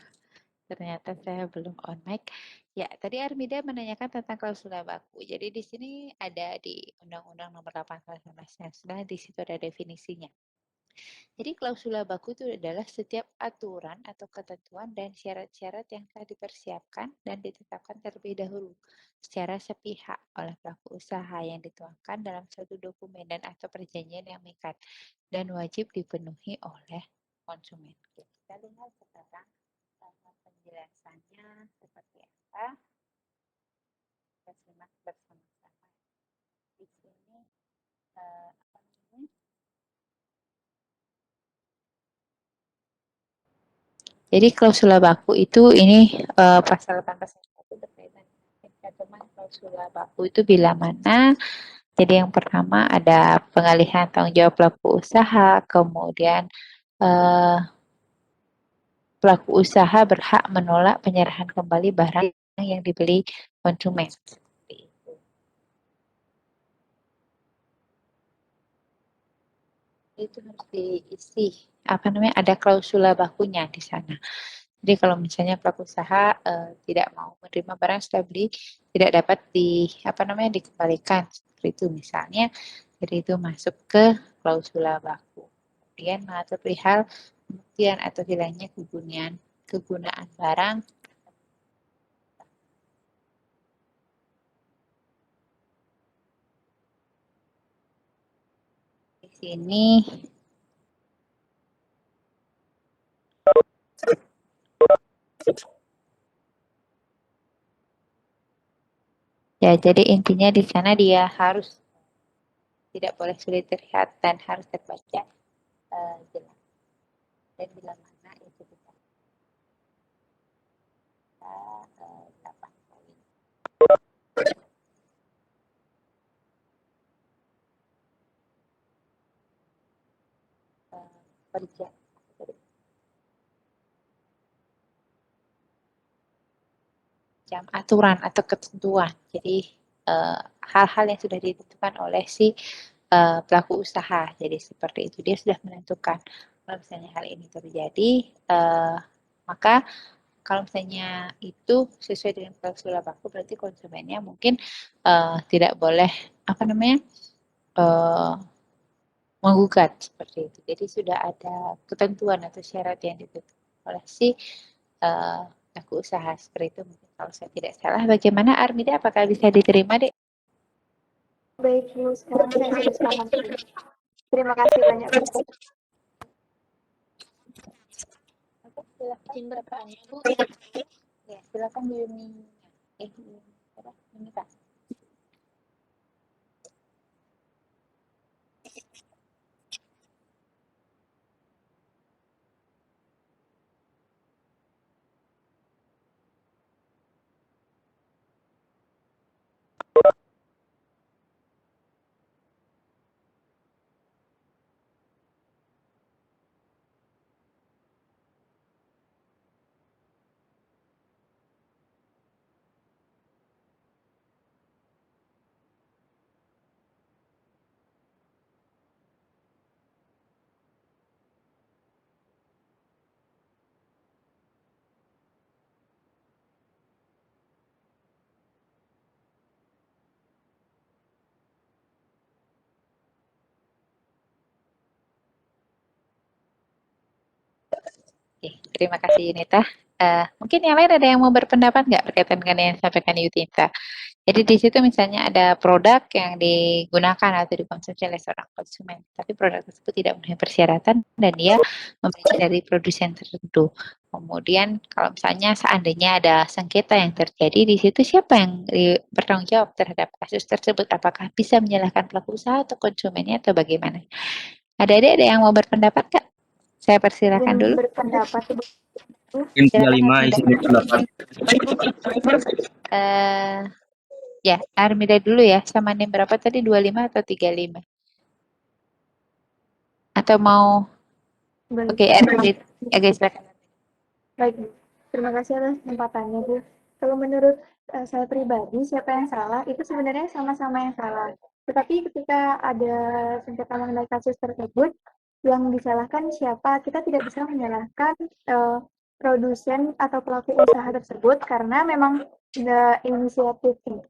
A: ternyata saya belum on mic. Ya, tadi Armida menanyakan tentang klausula baku. Jadi di sini ada di Undang-Undang Nomor 8 Tahun 1999, di situ ada definisinya. Jadi klausula baku itu adalah setiap aturan atau ketentuan dan syarat-syarat yang telah dipersiapkan dan ditetapkan terlebih dahulu secara sepihak oleh pelaku usaha yang dituangkan dalam suatu dokumen dan atau perjanjian yang mengikat dan wajib dipenuhi oleh konsumen. Oke, kita lihat sekarang penjelasannya seperti apa. Kita simak bersama-sama. Di sini apa namanya? Jadi klausula baku itu ini pasal 18 berkaitan dengan pencantuman klausula baku itu bila mana. Jadi yang pertama ada pengalihan tanggung jawab pelaku usaha, kemudian pelaku usaha berhak menolak penyerahan kembali barang yang dibeli konsumen. Itu harus diisi ada klausula bakunya di sana. Jadi kalau misalnya pelaku usaha tidak mau menerima barang yang sudah beli, tidak dapat dikembalikan seperti itu misalnya. Jadi itu masuk ke klausula baku. Kemudian mengatur perihal pembuktian atau hilangnya kegunaan barang. Di sini ya, jadi intinya di sana dia harus tidak boleh sulit terlihat dan harus terbaca jelas. Dan bila mana itu bisa 8 poin. Kerja jam aturan atau ketentuan. Jadi hal-hal yang sudah ditentukan oleh si pelaku usaha. Jadi seperti itu dia sudah menentukan kalau misalnya hal ini terjadi, maka kalau misalnya itu sesuai dengan klausula baku berarti konsumennya mungkin tidak boleh menggugat seperti itu. Jadi sudah ada ketentuan atau syarat yang ditentukan oleh si pelaku usaha seperti itu. Mungkin kalau saya tidak salah, bagaimana Armida? Apakah bisa diterima, Dek?
D: Baik Bu, sekarang saya sudah paham. Terima kasih banyak Bu.
C: Izin bertanya, Bu.
A: Ya, silakan Yuni. Yuni Pak. Oke, terima kasih Yunita. Mungkin yang lain ada yang mau berpendapat nggak berkaitan dengan yang disampaikan Yutinta? Jadi di situ misalnya ada produk yang digunakan atau dikonsumsi oleh seorang konsumen, tapi produk tersebut tidak memenuhi persyaratan dan dia membelinya dari produsen tertentu. Kemudian kalau misalnya seandainya ada sengketa yang terjadi di situ, siapa yang bertanggung jawab terhadap kasus tersebut? Apakah bisa menyalahkan pelaku usaha atau konsumennya atau bagaimana? Ada yang mau berpendapat Kak? Saya persilakan
D: Izin
A: dulu.
D: berpendapat Ibu.
G: Mungkin
A: Silakan
G: 35
A: Armida.
G: izin berpendapat.
A: Eh, ya, Armida dulu ya. Sama NIM berapa tadi? 25 atau 35? Atau mau...
D: Baik.
A: Oke, Armida. Oke, silakan.
D: Baik, Bu. Terima kasih atas kesempatannya, Bu. Kalau menurut saya pribadi, siapa yang salah, itu sebenarnya sama-sama yang salah. Tetapi ketika ada sengketa mengenai kasus tersebut, yang disalahkan siapa, kita tidak bisa menyalahkan produsen atau pelaku usaha tersebut karena memang inisiatifnya.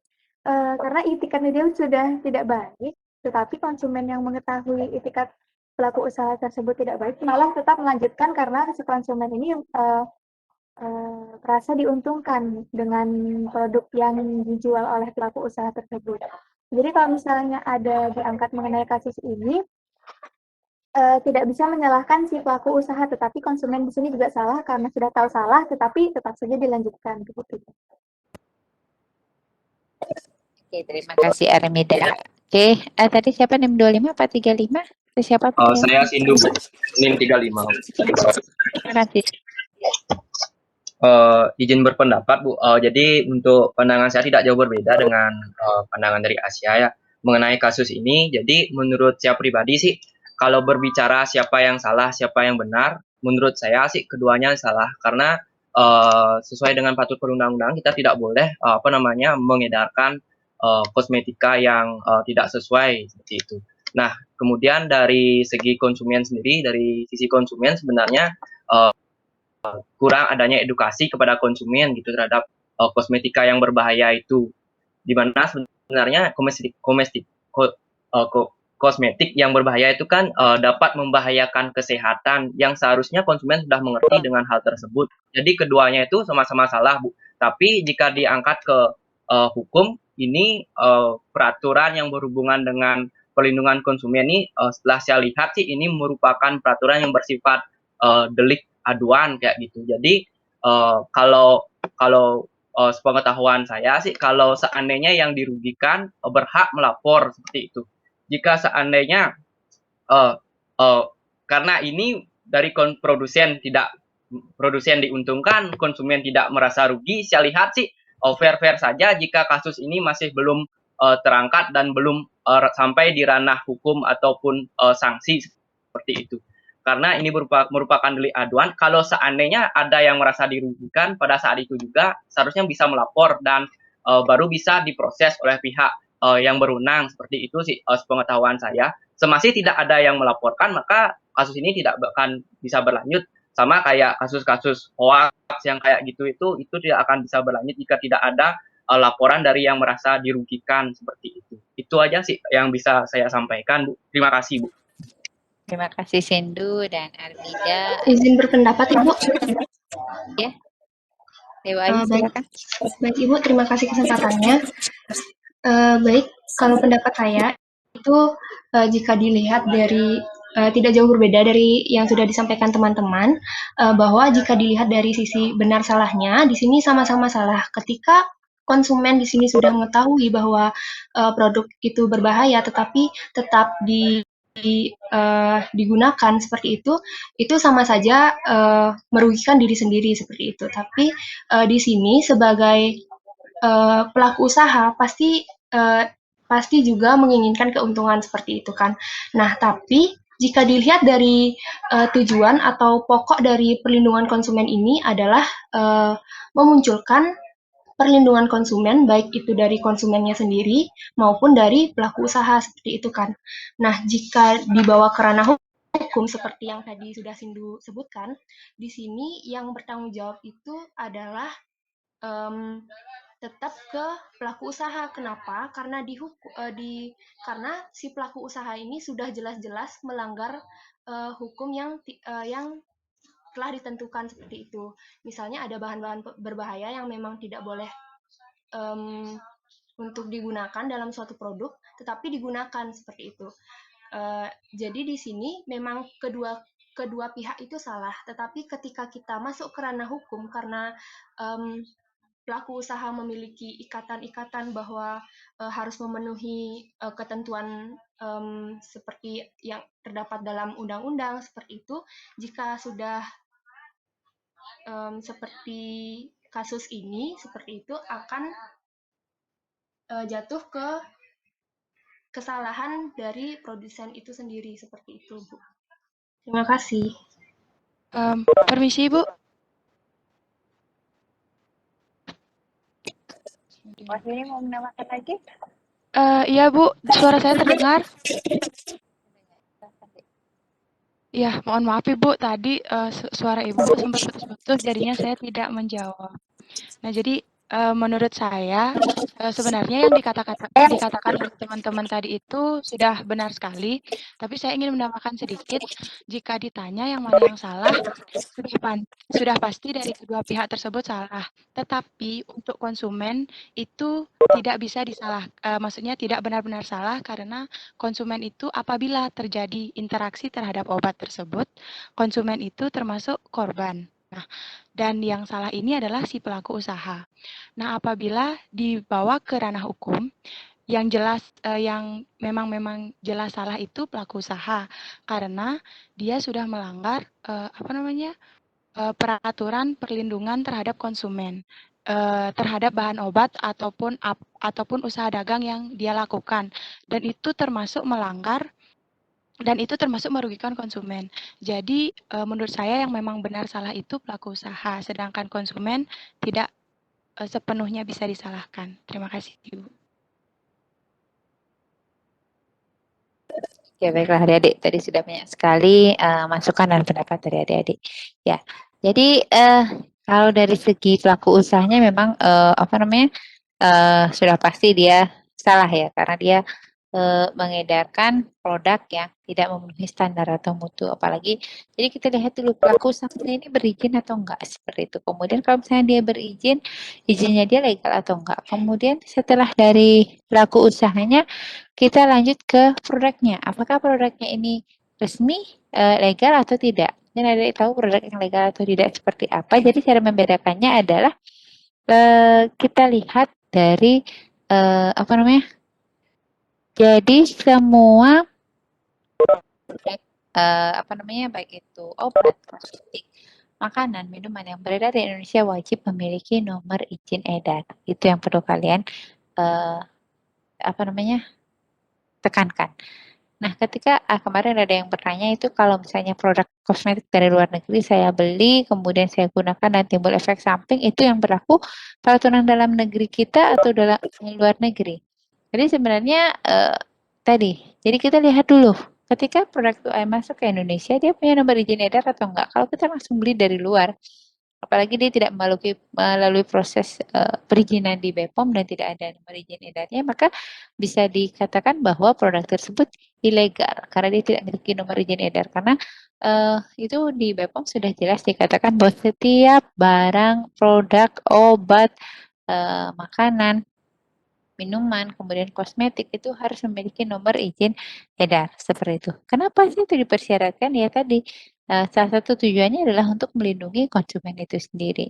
D: Karena itikat dia sudah tidak baik, tetapi konsumen yang mengetahui itikat pelaku usaha tersebut tidak baik, malah tetap melanjutkan karena si konsumen ini merasa diuntungkan dengan produk yang dijual oleh pelaku usaha tersebut. Jadi kalau misalnya ada diangkat mengenai kasus ini, tidak bisa menyalahkan si pelaku usaha, tetapi konsumen di sini juga salah karena sudah tahu salah, tetapi tetap saja dilanjutkan begitu.
A: Oke, terima kasih Armida. Oke, tadi siapa NIM 25 apa 35? Siapa tadi?
G: Saya Sindu, Bu. NIM 35.
A: Terima kasih.
G: Izin berpendapat, Bu. Jadi untuk pandangan saya tidak jauh berbeda dengan pandangan dari Asia ya mengenai kasus ini. Jadi menurut saya pribadi sih, kalau berbicara siapa yang salah, siapa yang benar, menurut saya sih keduanya salah karena sesuai dengan peraturan perundang-undangan kita tidak boleh mengedarkan kosmetika yang tidak sesuai seperti itu. Nah, kemudian dari segi konsumen sendiri, dari sisi konsumen sebenarnya kurang adanya edukasi kepada konsumen gitu terhadap kosmetika yang berbahaya itu, di mana sebenarnya kosmetik yang berbahaya itu kan dapat membahayakan kesehatan yang seharusnya konsumen sudah mengerti dengan hal tersebut. Jadi keduanya itu sama-sama salah, Bu. Tapi jika diangkat ke hukum, ini peraturan yang berhubungan dengan perlindungan konsumen ini setelah saya lihat sih ini merupakan peraturan yang bersifat delik aduan kayak gitu. Jadi kalau sepengetahuan saya sih kalau seandainya yang dirugikan berhak melapor seperti itu. Jika seandainya uh, uh, karena ini dari produsen diuntungkan, konsumen tidak merasa rugi, saya lihat sih fair-fair saja jika kasus ini masih belum terangkat dan belum sampai di ranah hukum ataupun sanksi seperti itu. Karena ini merupakan delik aduan, kalau seandainya ada yang merasa dirugikan pada saat itu juga seharusnya bisa melapor dan baru bisa diproses oleh pihak yang berwenang seperti itu sih sepengetahuan saya. Semasih tidak ada yang melaporkan maka kasus ini tidak akan bisa berlanjut, sama kayak kasus-kasus hoax yang kayak gitu itu tidak akan bisa berlanjut jika tidak ada laporan dari yang merasa dirugikan seperti itu. Itu aja sih yang bisa saya sampaikan, Bu. Terima kasih, Bu.
A: Terima kasih Sendu dan Armida.
E: Izin berpendapat, Ibu.
A: Ya, Dewa Ayu silakan.
E: Baik, Ibu, terima kasih kesempatannya. Baik, kalau pendapat saya itu jika dilihat dari tidak jauh berbeda dari yang sudah disampaikan teman-teman, bahwa jika dilihat dari sisi benar salahnya, di sini sama-sama salah. Ketika konsumen di sini sudah mengetahui bahwa produk itu berbahaya, tetapi tetap digunakan seperti itu sama saja merugikan diri sendiri seperti itu. Tapi di sini sebagai pelaku usaha pasti juga menginginkan keuntungan seperti itu kan. Nah, tapi jika dilihat dari tujuan atau pokok dari perlindungan konsumen ini adalah memunculkan perlindungan konsumen, baik itu dari konsumennya sendiri maupun dari pelaku usaha seperti itu kan. Nah, jika dibawa ke ranah hukum seperti yang tadi sudah Sindu sebutkan, di sini yang bertanggung jawab itu adalah tetap ke pelaku usaha. Kenapa? Karena karena si pelaku usaha ini sudah jelas-jelas melanggar hukum yang telah ditentukan seperti itu. Misalnya ada bahan-bahan berbahaya yang memang tidak boleh untuk digunakan dalam suatu produk, tetapi digunakan seperti itu. Jadi di sini memang kedua pihak itu salah, tetapi ketika kita masuk ke ranah hukum karena pelaku usaha memiliki ikatan-ikatan bahwa harus memenuhi ketentuan seperti yang terdapat dalam undang-undang seperti itu, jika sudah seperti kasus ini seperti itu akan jatuh ke kesalahan dari produsen itu sendiri seperti itu, Bu. Terima kasih.
B: Permisi, Bu.
A: Mas ini mau menambahkan lagi?
B: Iya, Bu. Suara saya terdengar? Ya, mohon maaf Ibu, tadi suara Ibu sempat putus-putus, jadinya saya tidak menjawab. Nah, jadi menurut saya sebenarnya yang dikatakan oleh teman-teman tadi itu sudah benar sekali, tapi saya ingin menambahkan sedikit. Jika ditanya yang mana yang salah, sudah pasti dari kedua pihak tersebut salah. Tetapi untuk konsumen itu tidak bisa maksudnya tidak benar-benar salah karena konsumen itu apabila terjadi interaksi terhadap obat tersebut, konsumen itu termasuk korban. Nah, dan yang salah ini adalah si pelaku usaha. Nah, apabila dibawa ke ranah hukum, yang jelas yang memang jelas salah itu pelaku usaha karena dia sudah melanggar peraturan perlindungan terhadap konsumen terhadap bahan obat ataupun usaha dagang yang dia lakukan, dan itu termasuk melanggar dan itu termasuk merugikan konsumen. Jadi menurut saya yang memang benar salah itu pelaku usaha, sedangkan konsumen tidak sepenuhnya bisa disalahkan. Terima kasih, Ibu.
A: Ya, baiklah adik-adik, tadi sudah banyak sekali masukan dan pendapat dari adik-adik. Ya, jadi kalau dari segi pelaku usahanya memang sudah pasti dia salah ya, karena dia mengedarkan produk yang tidak memenuhi standar atau mutu, apalagi jadi kita lihat dulu pelaku usahanya ini berizin atau enggak seperti itu. Kemudian kalau misalnya dia berizin, izinnya dia legal atau enggak. Kemudian setelah dari pelaku usahanya kita lanjut ke produknya. Apakah produknya ini resmi, legal atau tidak? Dan ada yang tahu produk yang legal atau tidak seperti apa. Jadi cara membedakannya adalah kita lihat dari jadi semua baik itu obat, kosmetik, makanan, minuman yang beredar di Indonesia wajib memiliki nomor izin edar. Itu yang perlu kalian tekankan. Nah, ketika kemarin ada yang bertanya itu kalau misalnya produk kosmetik dari luar negeri saya beli, kemudian saya gunakan dan timbul efek samping, itu yang berlaku peraturan dalam negeri kita atau dalam luar negeri. Jadi sebenarnya jadi kita lihat dulu ketika produk itu masuk ke Indonesia dia punya nomor izin edar atau enggak. Kalau kita langsung beli dari luar, apalagi dia tidak melalui proses perizinan di BPOM dan tidak ada nomor izin edarnya, maka bisa dikatakan bahwa produk tersebut ilegal karena dia tidak memiliki nomor izin edar. Karena itu di BPOM sudah jelas dikatakan bahwa setiap barang, produk, obat, makanan, minuman, kemudian kosmetik itu harus memiliki nomor izin edar seperti itu. Kenapa sih itu dipersyaratkan? Ya tadi salah satu tujuannya adalah untuk melindungi konsumen itu sendiri.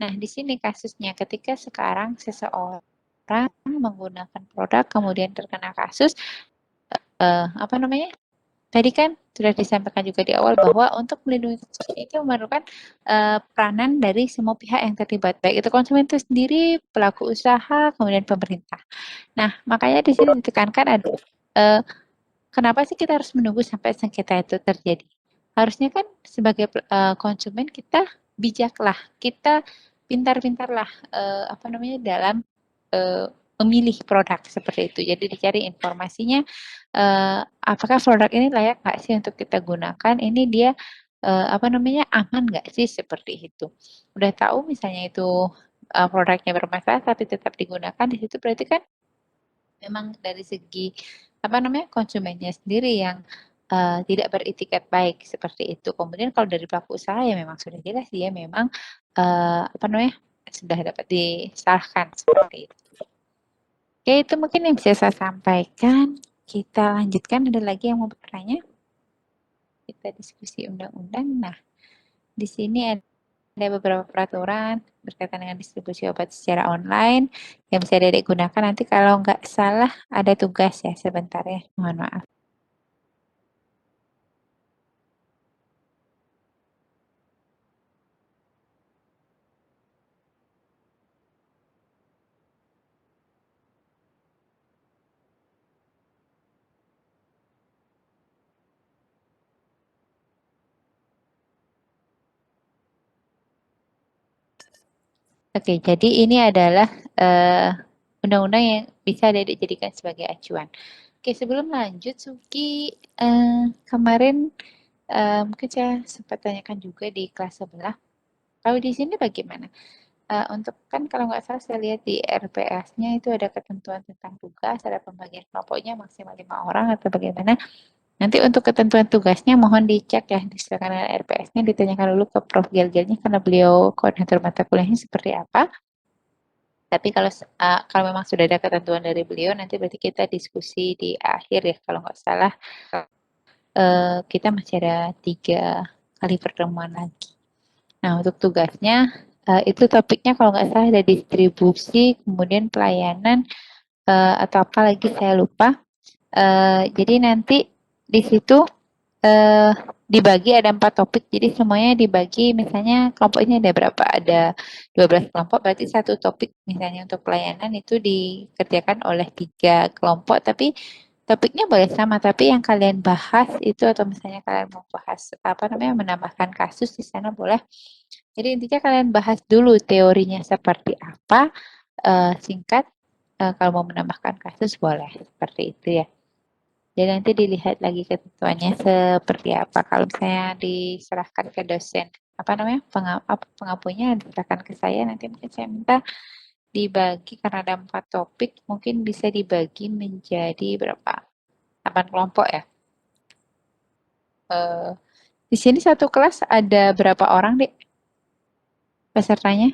A: Nah, di sini kasusnya ketika sekarang seseorang menggunakan produk kemudian terkena kasus tadi kan sudah disampaikan juga di awal bahwa untuk melindungi konsumen itu memerlukan peranan dari semua pihak yang terlibat, baik itu konsumen itu sendiri, pelaku usaha, kemudian pemerintah. Nah, makanya di sini ditekankan ada kenapa sih kita harus menunggu sampai sengketa itu terjadi? Harusnya kan sebagai konsumen kita bijaklah, kita pintar-pintarlah dalam memilih produk seperti itu. Jadi dicari informasinya apakah produk ini layak nggak sih untuk kita gunakan? Ini dia aman nggak sih seperti itu? Udah tahu misalnya itu produknya bermasalah tapi tetap digunakan di situ berarti kan memang dari segi konsumennya sendiri yang tidak beritikat baik seperti itu. Kemudian kalau dari pelaku usaha ya memang sudah jelas dia memang apa namanya sudah dapat disalahkan seperti itu. Oke, itu mungkin yang bisa saya sampaikan. Kita lanjutkan, ada lagi yang mau bertanya? Kita diskusi undang-undang. Nah, di sini ada beberapa peraturan berkaitan dengan distribusi obat secara online yang bisa Dedek gunakan. Nanti kalau nggak salah ada tugas ya sebentar ya, mohon maaf. Oke, jadi ini adalah undang-undang yang bisa Dedek jadikan sebagai acuan. Oke, sebelum lanjut, Suki kemarin mungkin saya sempat tanyakan juga di kelas sebelah. Kalau di sini bagaimana? Untuk kan kalau nggak salah saya lihat di RPS-nya itu ada ketentuan tentang tugas, ada pembagian kelompoknya maksimal 5 orang atau bagaimana. Nanti untuk ketentuan tugasnya mohon dicek ya, diserahkan dengan RPS-nya, ditanyakan dulu ke Prof. Gel-Gelnya karena beliau koordinator mata kuliahnya seperti apa. Tapi kalau memang sudah ada ketentuan dari beliau, nanti berarti kita diskusi di akhir ya, kalau nggak salah kita masih ada 3 kali pertemuan lagi. Nah, untuk tugasnya itu topiknya kalau nggak salah ada distribusi, kemudian pelayanan, atau apa lagi saya lupa. Jadi nanti di situ dibagi ada 4 topik, jadi semuanya dibagi, misalnya kelompoknya ada berapa? Ada 12 kelompok, berarti 1 topik misalnya untuk pelayanan itu dikerjakan oleh 3 kelompok, tapi topiknya boleh sama, tapi yang kalian bahas itu atau misalnya kalian mau bahas apa namanya menambahkan kasus di sana boleh. Jadi intinya kalian bahas dulu teorinya seperti apa, singkat, kalau mau menambahkan kasus boleh, seperti itu ya. Jadi nanti dilihat lagi ketentuannya seperti apa. Kalau misalnya diserahkan ke dosen, apa namanya, pengampunya diserahkan ke saya, nanti mungkin saya minta dibagi karena ada 4 topik, mungkin bisa dibagi menjadi berapa? 8 kelompok ya. Di sini satu kelas ada berapa orang, Dek? Pesertanya?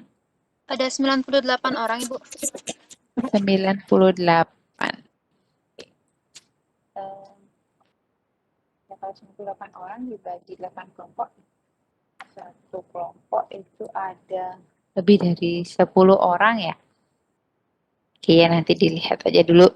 C: Ada 98 orang, Ibu.
A: 98. Ya, kalau 98 orang dibagi 8 kelompok, satu kelompok itu ada lebih dari 10 orang ya. Oke ya, nanti dilihat aja dulu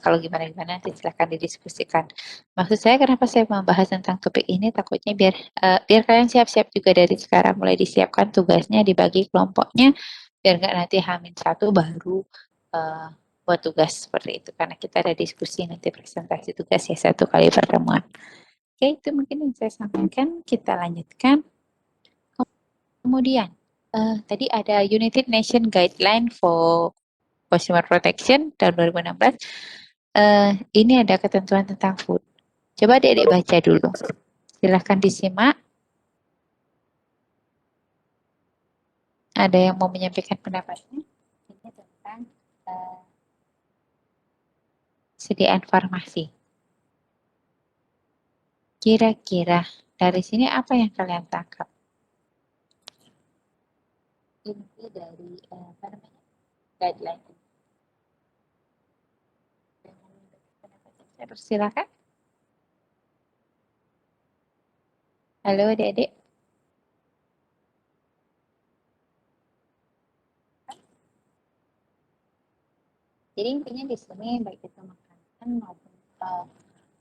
A: kalau gimana-gimana nanti silahkan didiskusikan. Maksud saya kenapa saya membahas tentang topik ini, takutnya biar kalian siap-siap juga dari sekarang, mulai disiapkan tugasnya, dibagi kelompoknya, biar nggak nanti H-1 baru buat tugas seperti itu, karena kita ada diskusi nanti presentasi tugas ya 1 kali pertemuan. Oke, itu mungkin yang saya sampaikan. Kita lanjutkan. Kemudian, tadi ada United Nations Guideline for Consumer Protection tahun 2016. Ini ada ketentuan tentang food. Coba Dek baca dulu. Silahkan disimak. Ada yang mau menyampaikan pendapatnya? Ini tentang sediaan farmasi. Kira-kira dari sini apa yang kalian tangkap? Inti dari apa namanya? Guideline. Saya persilakan. Halo Adik-adik. Jadi intinya di sini baik itu makanan maupun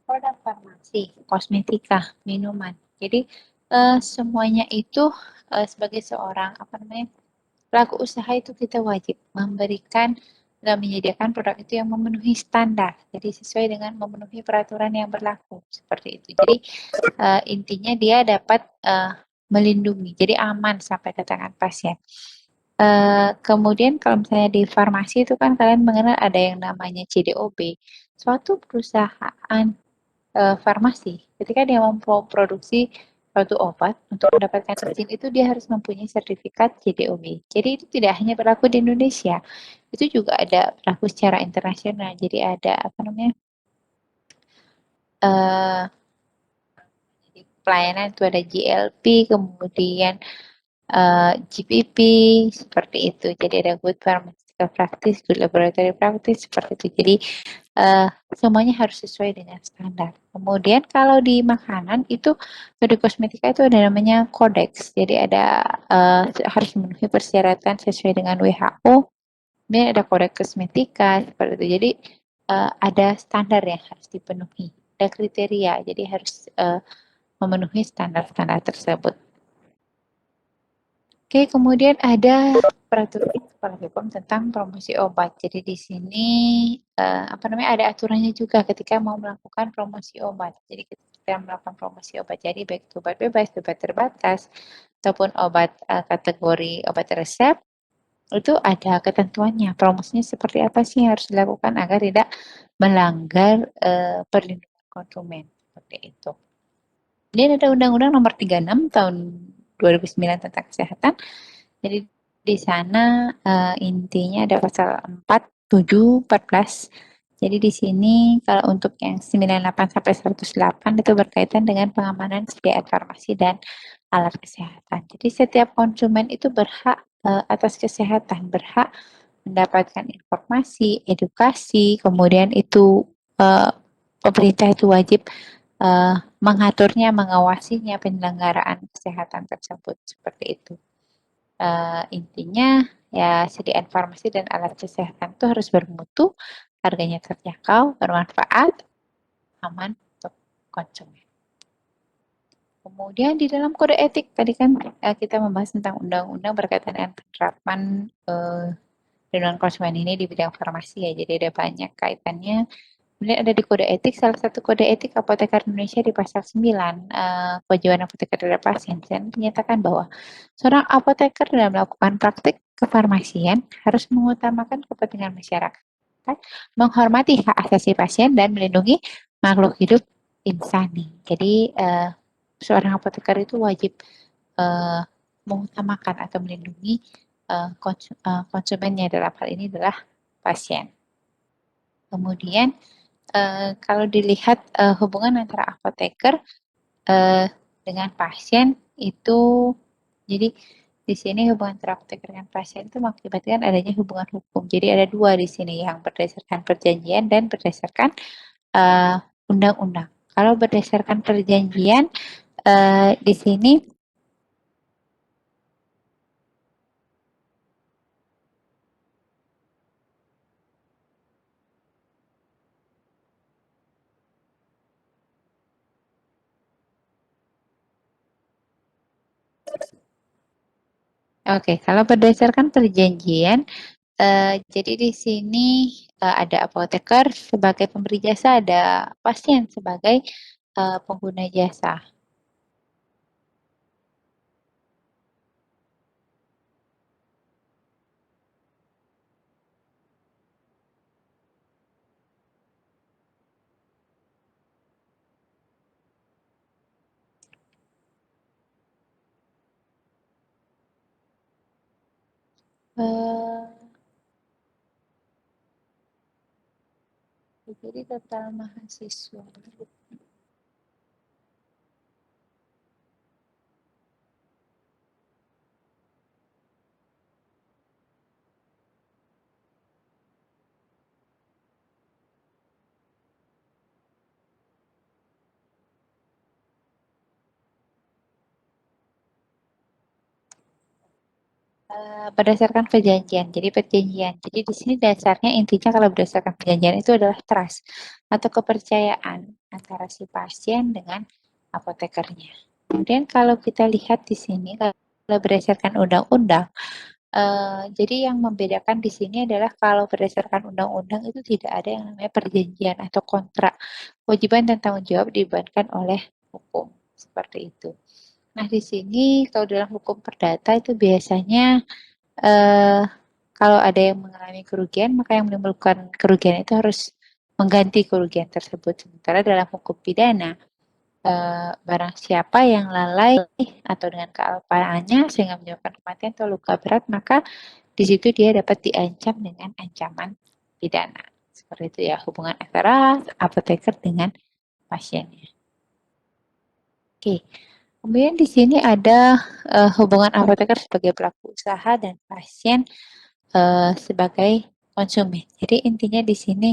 A: produk farmasi, kosmetika, minuman. Jadi semuanya itu sebagai seorang apa namanya pelaku usaha itu kita wajib memberikan dan menyediakan produk itu yang memenuhi standar. Jadi sesuai dengan memenuhi peraturan yang berlaku seperti itu. Jadi intinya dia dapat melindungi, jadi aman sampai ke tangan pasien. Kemudian kalau misalnya di farmasi itu kan kalian mengenal ada yang namanya CDOB. Suatu perusahaan farmasi, ketika dia memproduksi suatu obat untuk mendapatkan izin itu dia harus mempunyai sertifikat CDOB. Jadi itu tidak hanya berlaku di Indonesia, itu juga ada berlaku secara internasional. Jadi ada apa namanya pelayanan itu ada GLP, kemudian GPP, seperti itu. Jadi ada good pharmaceutical practice, good laboratory practice, seperti itu. Jadi semuanya harus sesuai dengan standar. Kemudian kalau di makanan itu, atau di kosmetika itu ada namanya kodeks. Jadi ada harus memenuhi persyaratan sesuai dengan WHO. Kemudian ada kodeks kosmetika, seperti itu. Jadi ada standar yang harus dipenuhi, ada kriteria. Jadi harus memenuhi standar-standar tersebut. Oke, kemudian ada peraturan kepala BPOM tentang promosi obat. Jadi di sini ada aturannya juga ketika mau melakukan promosi obat. Jadi kita melakukan promosi obat, jadi baik itu obat bebas, obat terbatas, ataupun obat kategori obat resep, itu ada ketentuannya. Promosinya seperti apa sih yang harus dilakukan agar tidak melanggar perlindungan konsumen, seperti itu. Kemudian ada Undang-Undang Nomor 36 Tahun 2009 tentang kesehatan. Jadi di sana intinya ada pasal 4, 7, 14. Jadi di sini kalau untuk yang 98 sampai 108 itu berkaitan dengan pengamanan sediaan farmasi dan alat kesehatan. Jadi setiap konsumen itu berhak atas kesehatan, berhak mendapatkan informasi, edukasi, kemudian itu pemerintah itu wajib mengaturnya, mengawasinya penyelenggaraan kesehatan tersebut, seperti itu. Intinya ya sediaan farmasi dan alat kesehatan itu harus bermutu, harganya terjangkau, bermanfaat, aman untuk konsumen. Kemudian di dalam kode etik tadi kan kita membahas tentang undang-undang berkaitan dengan penerapan perlindungan konsumen ini di bidang farmasi ya. Jadi ada banyak kaitannya. Kemudian ada di kode etik, salah satu kode etik apoteker Indonesia di pasal 9, kewajiban apoteker terhadap pasien, dan menyatakan bahwa seorang apoteker dalam melakukan praktik kefarmasian harus mengutamakan kepentingan masyarakat, menghormati hak asasi pasien, dan melindungi makhluk hidup insani. Jadi, seorang apoteker itu wajib mengutamakan atau melindungi konsumennya, dalam hal ini adalah pasien. Kemudian, kalau dilihat hubungan antara apoteker dengan pasien itu, jadi di sini hubungan antara apoteker dengan pasien itu mengakibatkan adanya hubungan hukum. Jadi ada dua di sini, yang berdasarkan perjanjian dan berdasarkan undang-undang. Kalau berdasarkan perjanjian di sini kalau berdasarkan perjanjian, jadi di sini ada apoteker sebagai pemberi jasa, ada pasien sebagai pengguna jasa. Jadi total mahasiswa. Berdasarkan perjanjian. Jadi perjanjian. Jadi di sini dasarnya intinya kalau berdasarkan perjanjian itu adalah trust atau kepercayaan antara si pasien dengan apotekernya. Kemudian kalau kita lihat di sini kalau berdasarkan undang-undang, jadi yang membedakan di sini adalah kalau berdasarkan undang-undang itu tidak ada yang namanya perjanjian atau kontrak. Kewajiban dan tanggung jawab dibebankan oleh hukum, seperti itu. Nah, di sini kalau dalam hukum perdata itu biasanya kalau ada yang mengalami kerugian, maka yang menimbulkan kerugian itu harus mengganti kerugian tersebut. Sementara dalam hukum pidana, barang siapa yang lalai atau dengan kealpaannya sehingga menyebabkan kematian atau luka berat, maka di situ dia dapat diancam dengan ancaman pidana. Seperti itu ya, hubungan antara apoteker dengan pasiennya. Oke. Kemudian di sini ada hubungan apoteker sebagai pelaku usaha dan pasien sebagai konsumen. Jadi intinya di sini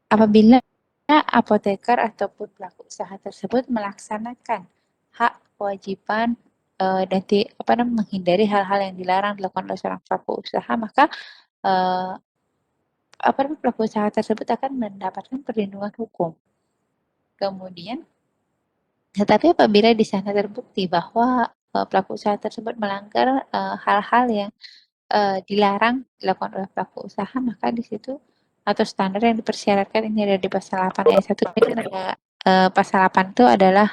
A: apabila apoteker ataupun pelaku usaha tersebut melaksanakan hak kewajiban dan menghindari hal-hal yang dilarang dilakukan oleh seorang pelaku usaha, maka pelaku usaha tersebut akan mendapatkan perlindungan hukum. Kemudian, tetapi apabila di sana terbukti bahwa pelaku usaha tersebut melanggar hal-hal yang dilarang dilakukan oleh pelaku usaha, maka di situ atau standar yang dipersyaratkan ini ada di pasal 8 ayat 1 ini kan ada pasal 8 itu adalah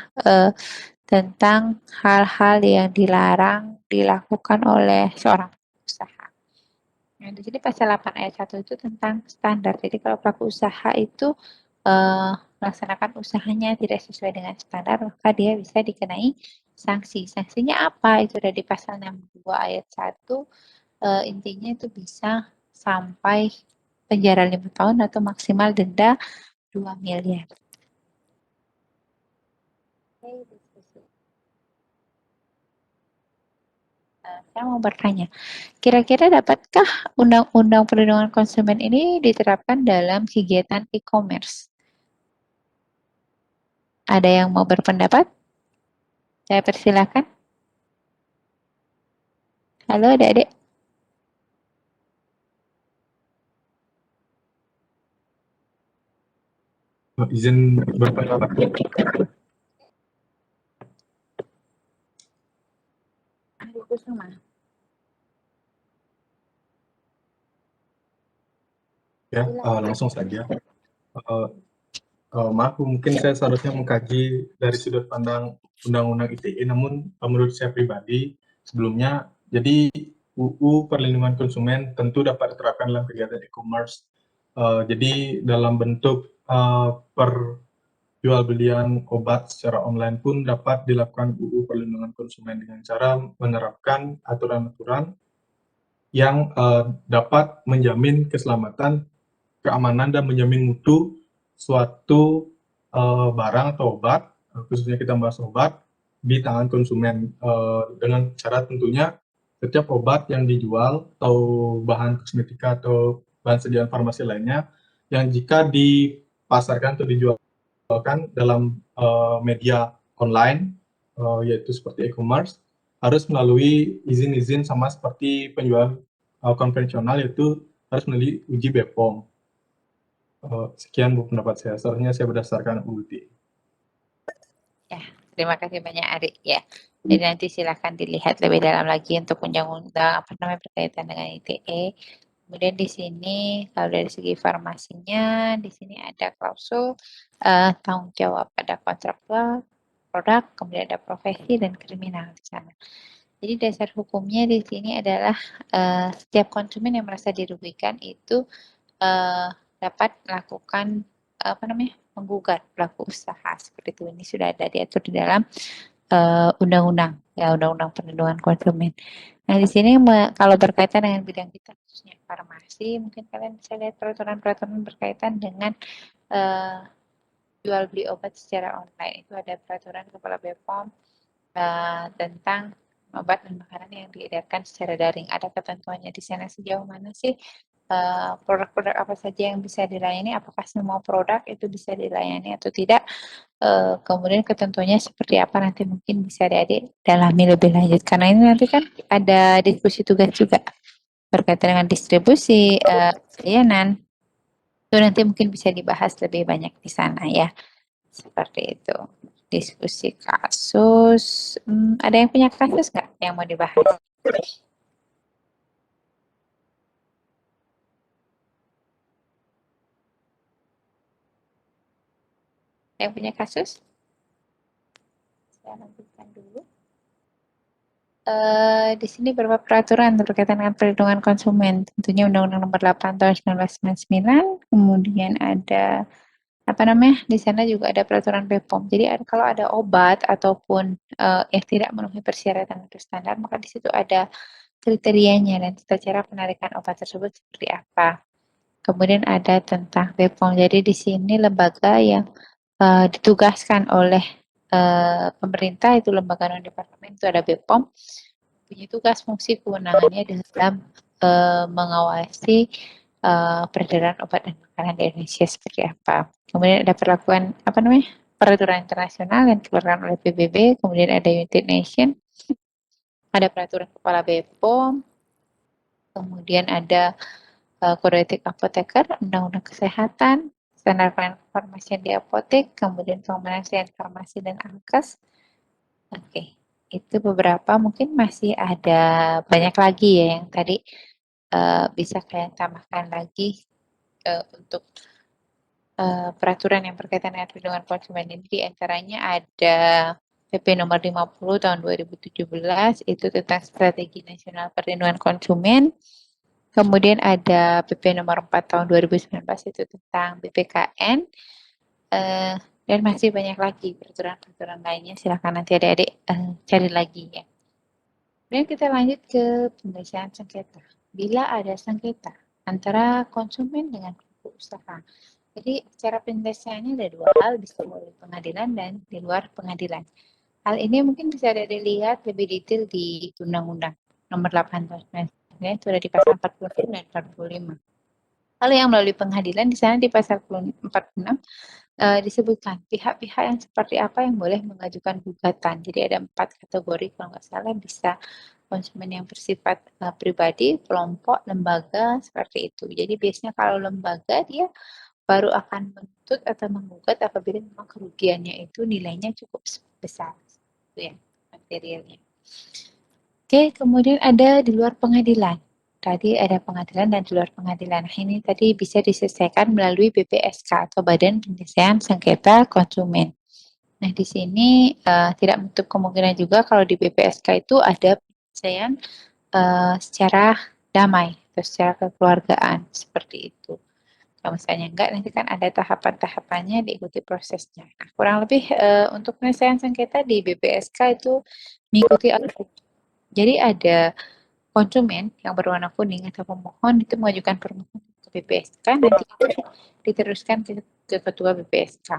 A: tentang hal-hal yang dilarang dilakukan oleh seorang usaha. Nah, di sini pasal 8 ayat 1 itu tentang standar. Jadi kalau pelaku usaha itu melaksanakan usahanya tidak sesuai dengan standar, maka dia bisa dikenai sanksi. Sanksinya apa? Itu ada di pasal 62 ayat 1. Intinya itu bisa sampai penjara 5 tahun atau maksimal denda 2 miliar. Saya mau bertanya, kira-kira dapatkah Undang-Undang Perlindungan Konsumen ini diterapkan dalam kegiatan e-commerce? Ada yang mau berpendapat? Saya persilakan. Halo adik-adik.
H: Izin berpendapat.
A: Adik Kusuma.
H: Ya, langsung saja. Maaf, mungkin saya seharusnya mengkaji dari sudut pandang Undang-Undang ITE, namun menurut saya pribadi, sebelumnya, jadi UU Perlindungan Konsumen tentu dapat diterapkan dalam kegiatan e-commerce. Jadi dalam bentuk perjualbelian obat secara online pun dapat dilakukan UU Perlindungan Konsumen dengan cara menerapkan aturan-aturan yang dapat menjamin keselamatan, keamanan, dan menjamin mutu suatu barang atau obat, khususnya kita bahas obat, di tangan konsumen, dengan cara tentunya setiap obat yang dijual atau bahan kosmetika atau bahan sediaan farmasi lainnya yang jika dipasarkan atau dijualkan dalam media online, yaitu seperti e-commerce, harus melalui izin-izin sama seperti penjualan konvensional, yaitu harus melalui uji BPOM. Sekian Bu pendapat saya. Seharusnya saya berdasarkan UUT.
A: Ya, terima kasih banyak Adik ya. Jadi nanti silahkan dilihat lebih dalam lagi untuk undang-undang berkaitan dengan ITE. Kemudian di sini kalau dari segi farmasinya, di sini ada klausul tanggung jawab, ada kontraktual, produk, kemudian ada profesi dan kriminal di sana. Jadi dasar hukumnya di sini adalah setiap konsumen yang merasa dirugikan itu dapat melakukan menggugat pelaku usaha seperti itu. Ini sudah ada diatur di dalam undang-undang ya, Undang-Undang Perlindungan Konsumen. Nah di sini kalau berkaitan dengan bidang kita khususnya farmasi, mungkin kalian bisa lihat peraturan-peraturan berkaitan dengan jual beli obat secara online. Itu ada peraturan Kepala BPOM tentang obat dan makanan yang diedarkan secara daring. Ada ketentuannya di sana sejauh mana sih produk-produk apa saja yang bisa dilayani, apakah semua produk itu bisa dilayani atau tidak. Kemudian ketentuannya seperti apa nanti mungkin bisa adik-adik dalami lebih lanjut. Karena ini nanti kan ada diskusi tugas juga berkaitan dengan distribusi, layanan. Itu nanti mungkin bisa dibahas lebih banyak di sana ya. Seperti itu. Diskusi kasus. Ada yang punya kasus nggak yang mau dibahas? Yang punya kasus? Saya lanjutkan dulu. Di sini beberapa peraturan berkaitan dengan perlindungan konsumen. Tentunya Undang-Undang Nomor 8 Tahun 1999. Kemudian ada di sana juga ada peraturan BPOM. Jadi kalau ada obat ataupun yang tidak memenuhi persyaratan atau standar, maka di situ ada kriterianya dan tata cara penarikan obat tersebut seperti apa. Kemudian ada tentang BPOM. Jadi di sini lembaga yang ditugaskan oleh pemerintah, itu lembaga non departemen, itu ada BPOM, punya tugas fungsi kewenangannya dalam mengawasi peredaran obat dan makanan di Indonesia seperti apa. Kemudian ada perlakuan peraturan internasional yang dikeluarkan oleh PBB, kemudian ada United Nations, ada peraturan kepala BPOM, kemudian ada kode etik apoteker, undang-undang kesehatan, standar pelayanan farmasi di apotek, kemudian pengamanan farmasi dan alkes. Oke, itu beberapa, mungkin masih ada banyak lagi ya yang tadi bisa kalian tambahkan lagi untuk peraturan yang berkaitan dengan perlindungan konsumen ini. Di antaranya ada PP nomor 50 tahun 2017 itu tentang Strategi Nasional Perlindungan Konsumen. Kemudian ada PP nomor 4 tahun 2019 itu tentang BPKN. Dan masih banyak lagi peraturan-peraturan lainnya. Silakan nanti adik-adik cari lagi ya. Kemudian kita lanjut ke penyelesaian sengketa. Bila ada sengketa antara konsumen dengan pelaku usaha. Jadi cara penyelesaiannya ada dua hal, bisa melalui pengadilan dan di luar pengadilan. Hal ini mungkin bisa dilihat lebih detail di Undang-Undang nomor 8 tahun 1999, itu ada di pasal 40 dan 45. Kalau yang melalui pengadilan di sana di pasal 46 disebutkan pihak-pihak yang seperti apa yang boleh mengajukan gugatan. Jadi ada 4 kategori kalau nggak salah, bisa konsumen yang bersifat pribadi, kelompok, lembaga, seperti itu. Jadi biasanya kalau lembaga dia baru akan menuntut atau menggugat apabila memang kerugiannya itu nilainya cukup besar. Itu ya materialnya. Oke, kemudian ada di luar pengadilan. Tadi ada pengadilan dan di luar pengadilan. Nah, ini tadi bisa diselesaikan melalui BPSK atau Badan Penyelesaian Sengketa Konsumen. Nah, di sini tidak menutup kemungkinan juga kalau di BPSK itu ada penyelesaian secara damai atau secara kekeluargaan, seperti itu. Kalau misalnya enggak, nanti kan ada tahapan-tahapannya, diikuti prosesnya. Nah, kurang lebih untuk penyelesaian sengketa di BPSK itu mengikuti alur. Jadi ada konsumen yang berwarna kuning atau pemohon itu mengajukan permohonan ke BPSK, nanti diteruskan ke ketua BPSK.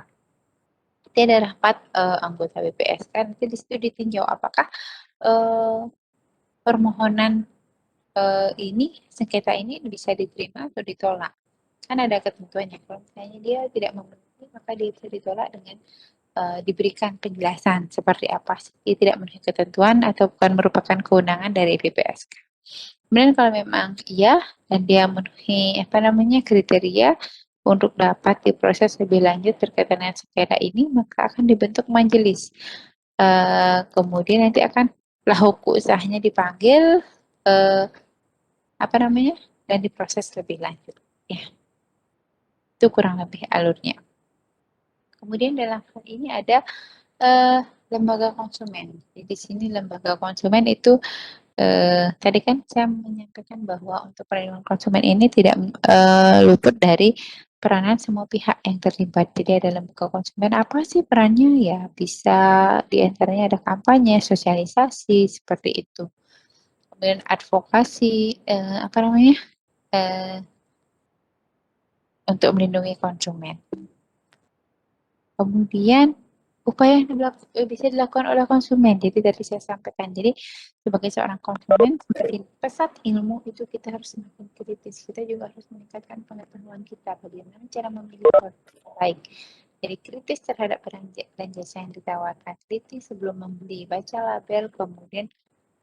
A: Nanti ada rapat anggota BPSK, nanti di situ ditinjau apakah permohonan ini, sengketa ini bisa diterima atau ditolak. Kan ada ketentuannya, kalau misalnya dia tidak memenuhi, maka dia bisa ditolak dengan diberikan penjelasan seperti apa sih dia tidak memenuhi ketentuan atau bukan merupakan kewenangan dari BPSK. Kemudian kalau memang iya dan dia memenuhi kriteria untuk dapat diproses lebih lanjut berkaitan dengan sengketa ini, maka akan dibentuk majelis. Kemudian nanti akan pelaku usahanya dipanggil dan diproses lebih lanjut. Ya, itu kurang lebih alurnya. Kemudian dalam hal ini ada lembaga konsumen. Jadi di sini lembaga konsumen itu tadi kan saya menyampaikan bahwa untuk perlindungan konsumen ini tidak luput dari peranan semua pihak yang terlibat. Jadi ada lembaga konsumen, apa sih perannya? Ya bisa diantaranya ada kampanye, sosialisasi seperti itu. Kemudian advokasi, untuk melindungi konsumen. Kemudian upaya yang bisa dilakukan oleh konsumen. Jadi tadi saya sampaikan. Jadi sebagai seorang konsumen, semakin pesat ilmu itu kita harus semakin kritis. Kita juga harus meningkatkan pengetahuan kita bagaimana cara memilih produk yang baik. Jadi kritis terhadap barang dan jasa yang ditawarkan. Kritis sebelum membeli, baca label, kemudian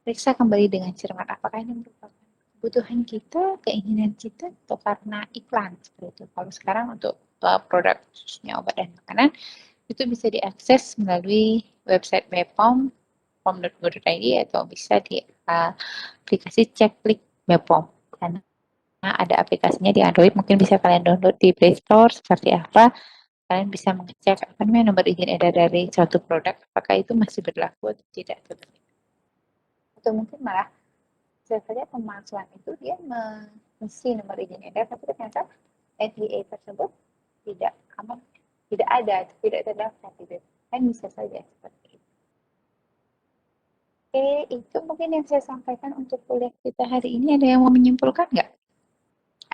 A: periksa kembali dengan cermat apakah ini merupakan kebutuhan kita, keinginan kita, atau karena iklan seperti itu. Kalau sekarang untuk produk khususnya obat dan makanan itu bisa diakses melalui website BPOM, pom.go.id, atau bisa di aplikasi cek klik BPOM. Karena ada aplikasinya di Android, mungkin bisa kalian download di Play Store seperti apa. Kalian bisa mengecek nomor izin edar dari suatu produk, apakah itu masih berlaku atau tidak. Atau mungkin malah bisa saja pemalsuan itu dia mengisi nomor izin edar, tapi ternyata FDA tersebut tidak aman, tidak ada, tidak terdaftar gitu. Kan bisa saja seperti itu. Oke, itu mungkin yang saya sampaikan untuk kuliah kita hari ini. Ada yang mau menyimpulkan nggak?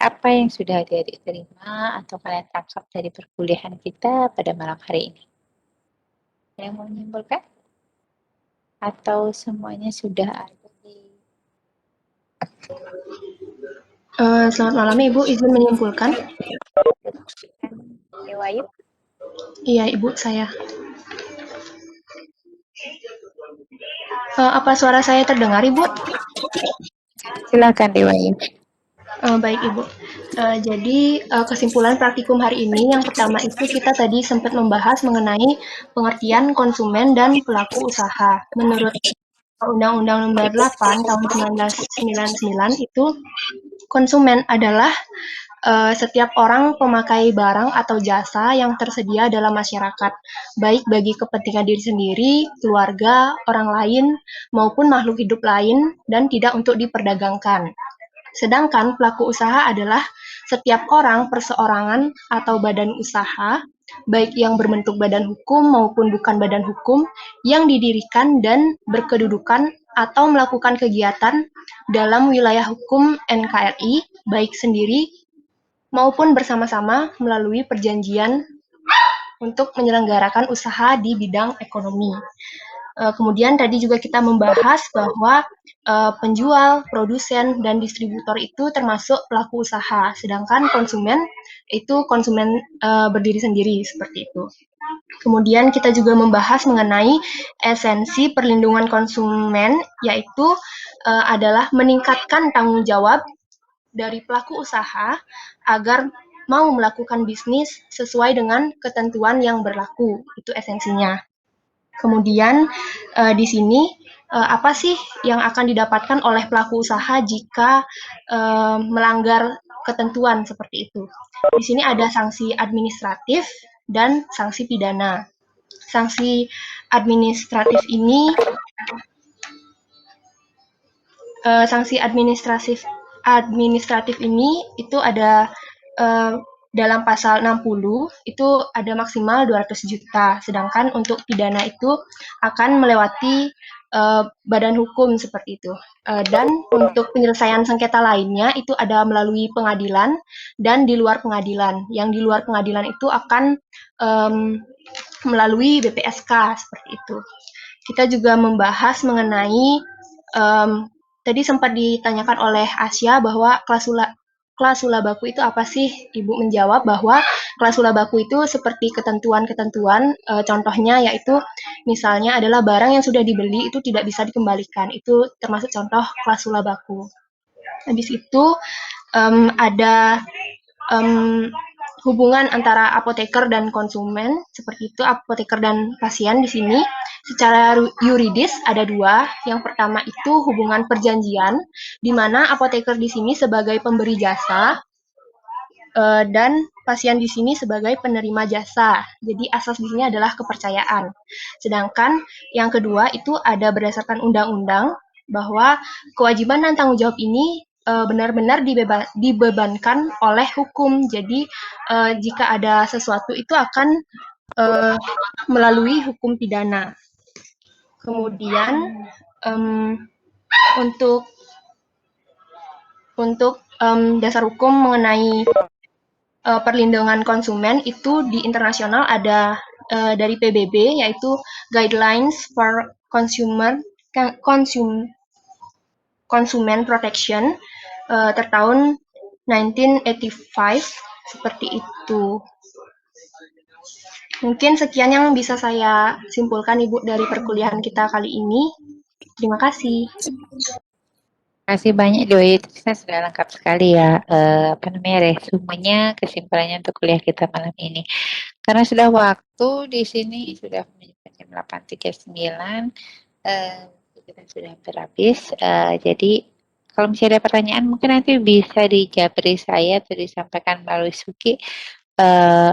A: apa yang sudah adik-adik terima atau kalian tangkap dari perkuliahan kita pada malam hari ini? Yang mau menyimpulkan? Atau semuanya sudah ada di...
E: Selamat malam Ibu, izin menyimpulkan.
A: Dewa Ayu?
E: Iya Ibu, saya. Apa suara saya terdengar Ibu?
A: Silakan Dewa Ayu.
E: Baik Ibu. Jadi kesimpulan praktikum hari ini yang pertama itu kita tadi sempat membahas mengenai pengertian konsumen dan pelaku usaha. Menurut Undang-Undang Nomor 8 Tahun 1999 itu konsumen adalah setiap orang pemakai barang atau jasa yang tersedia dalam masyarakat, baik bagi kepentingan diri sendiri, keluarga, orang lain, maupun makhluk hidup lain, dan tidak untuk diperdagangkan. Sedangkan pelaku usaha adalah setiap orang perseorangan atau badan usaha, baik yang berbentuk badan hukum maupun bukan badan hukum, yang didirikan dan berkedudukan atau melakukan kegiatan dalam wilayah hukum NKRI, baik sendiri maupun bersama-sama melalui perjanjian untuk menyelenggarakan usaha di bidang ekonomi. Kemudian tadi juga kita membahas bahwa penjual, produsen, dan distributor itu termasuk pelaku usaha, sedangkan konsumen itu konsumen berdiri sendiri, seperti itu. Kemudian kita juga membahas mengenai esensi perlindungan konsumen, yaitu adalah meningkatkan tanggung jawab dari pelaku usaha agar mau melakukan bisnis sesuai dengan ketentuan yang berlaku. Itu esensinya. Kemudian di sini apa sih yang akan didapatkan oleh pelaku usaha jika melanggar ketentuan seperti itu? Di sini ada sanksi administratif dan sanksi pidana. Sanksi administratif ini itu ada dalam pasal 60 itu ada maksimal 200 juta, sedangkan untuk pidana itu akan melewati badan hukum seperti itu. Dan untuk penyelesaian sengketa lainnya itu ada melalui pengadilan dan di luar pengadilan. Yang di luar pengadilan itu akan melalui BPSK seperti itu. Kita juga membahas mengenai tadi sempat ditanyakan oleh Asya bahwa klausula baku itu apa sih? Ibu menjawab bahwa klausula baku itu seperti ketentuan-ketentuan, contohnya yaitu misalnya adalah barang yang sudah dibeli itu tidak bisa dikembalikan. Itu termasuk contoh klausula baku. Habis itu ada hubungan antara apoteker dan konsumen, seperti itu apoteker dan pasien di sini. Secara yuridis ada dua. Yang pertama itu hubungan perjanjian, di mana apoteker di sini sebagai pemberi jasa dan pasien di sini sebagai penerima jasa. Jadi asas di sini adalah kepercayaan. Sedangkan yang kedua itu ada berdasarkan undang-undang bahwa kewajiban dan tanggung jawab ini benar-benar dibebankan oleh hukum. Jadi jika ada sesuatu itu akan melalui hukum pidana. Kemudian untuk dasar hukum mengenai perlindungan konsumen itu di internasional ada dari PBB, yaitu Guidelines for Consumer Protection tertahun 1985, seperti itu. Mungkin sekian yang bisa saya simpulkan Ibu dari perkuliahan kita kali ini. Terima kasih.
A: Terima kasih banyak Doi, terusnya sudah lengkap sekali ya resumenya, kesimpulannya untuk kuliah kita malam ini. Karena sudah waktu di sini sudah menunjukkan jam 8.39, kita sudah hampir habis. Jadi kalau misalnya ada pertanyaan mungkin nanti bisa dijabri saya atau disampaikan melalui Suki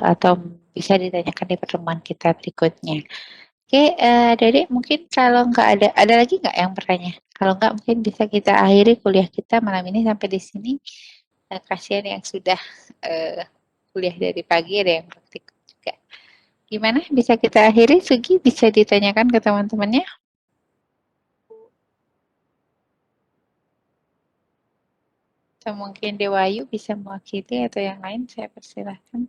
A: atau bisa ditanyakan di pertemuan kita berikutnya. Oke, Dedek mungkin kalau nggak ada lagi nggak yang bertanya? Kalau nggak mungkin bisa kita akhiri kuliah kita malam ini sampai di sini. Kasihan yang sudah kuliah dari pagi, ada yang praktik juga. Gimana bisa kita akhiri? Sugi bisa ditanyakan ke teman-temannya? . Atau mungkin Dewayu bisa mewakili atau yang lain, saya persilahkan.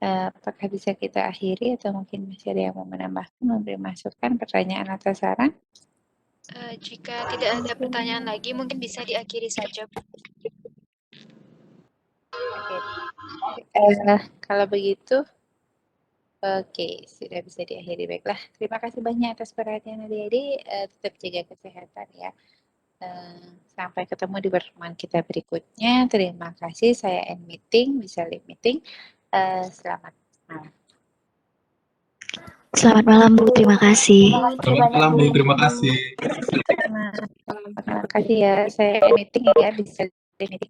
A: Apakah bisa kita akhiri atau mungkin masih ada yang mau menambahkan, memberi masukan, pertanyaan atau saran?
I: Jika tidak ada pertanyaan lagi, mungkin bisa diakhiri saja, Bu.
A: Oke. Kalau begitu, oke, sudah bisa diakhiri. Baiklah, terima kasih banyak atas perhatian adik-adik. Tetap jaga kesehatan ya. Sampai ketemu di pertemuan kita berikutnya. Terima kasih. Saya end meeting, bisa leave meeting. Selamat malam.
I: Selamat malam, Bu. Terima kasih.
H: Selamat malam, Bu. Terima kasih.
A: Terima kasih ya. Saya end meeting ya, bisa leave meeting.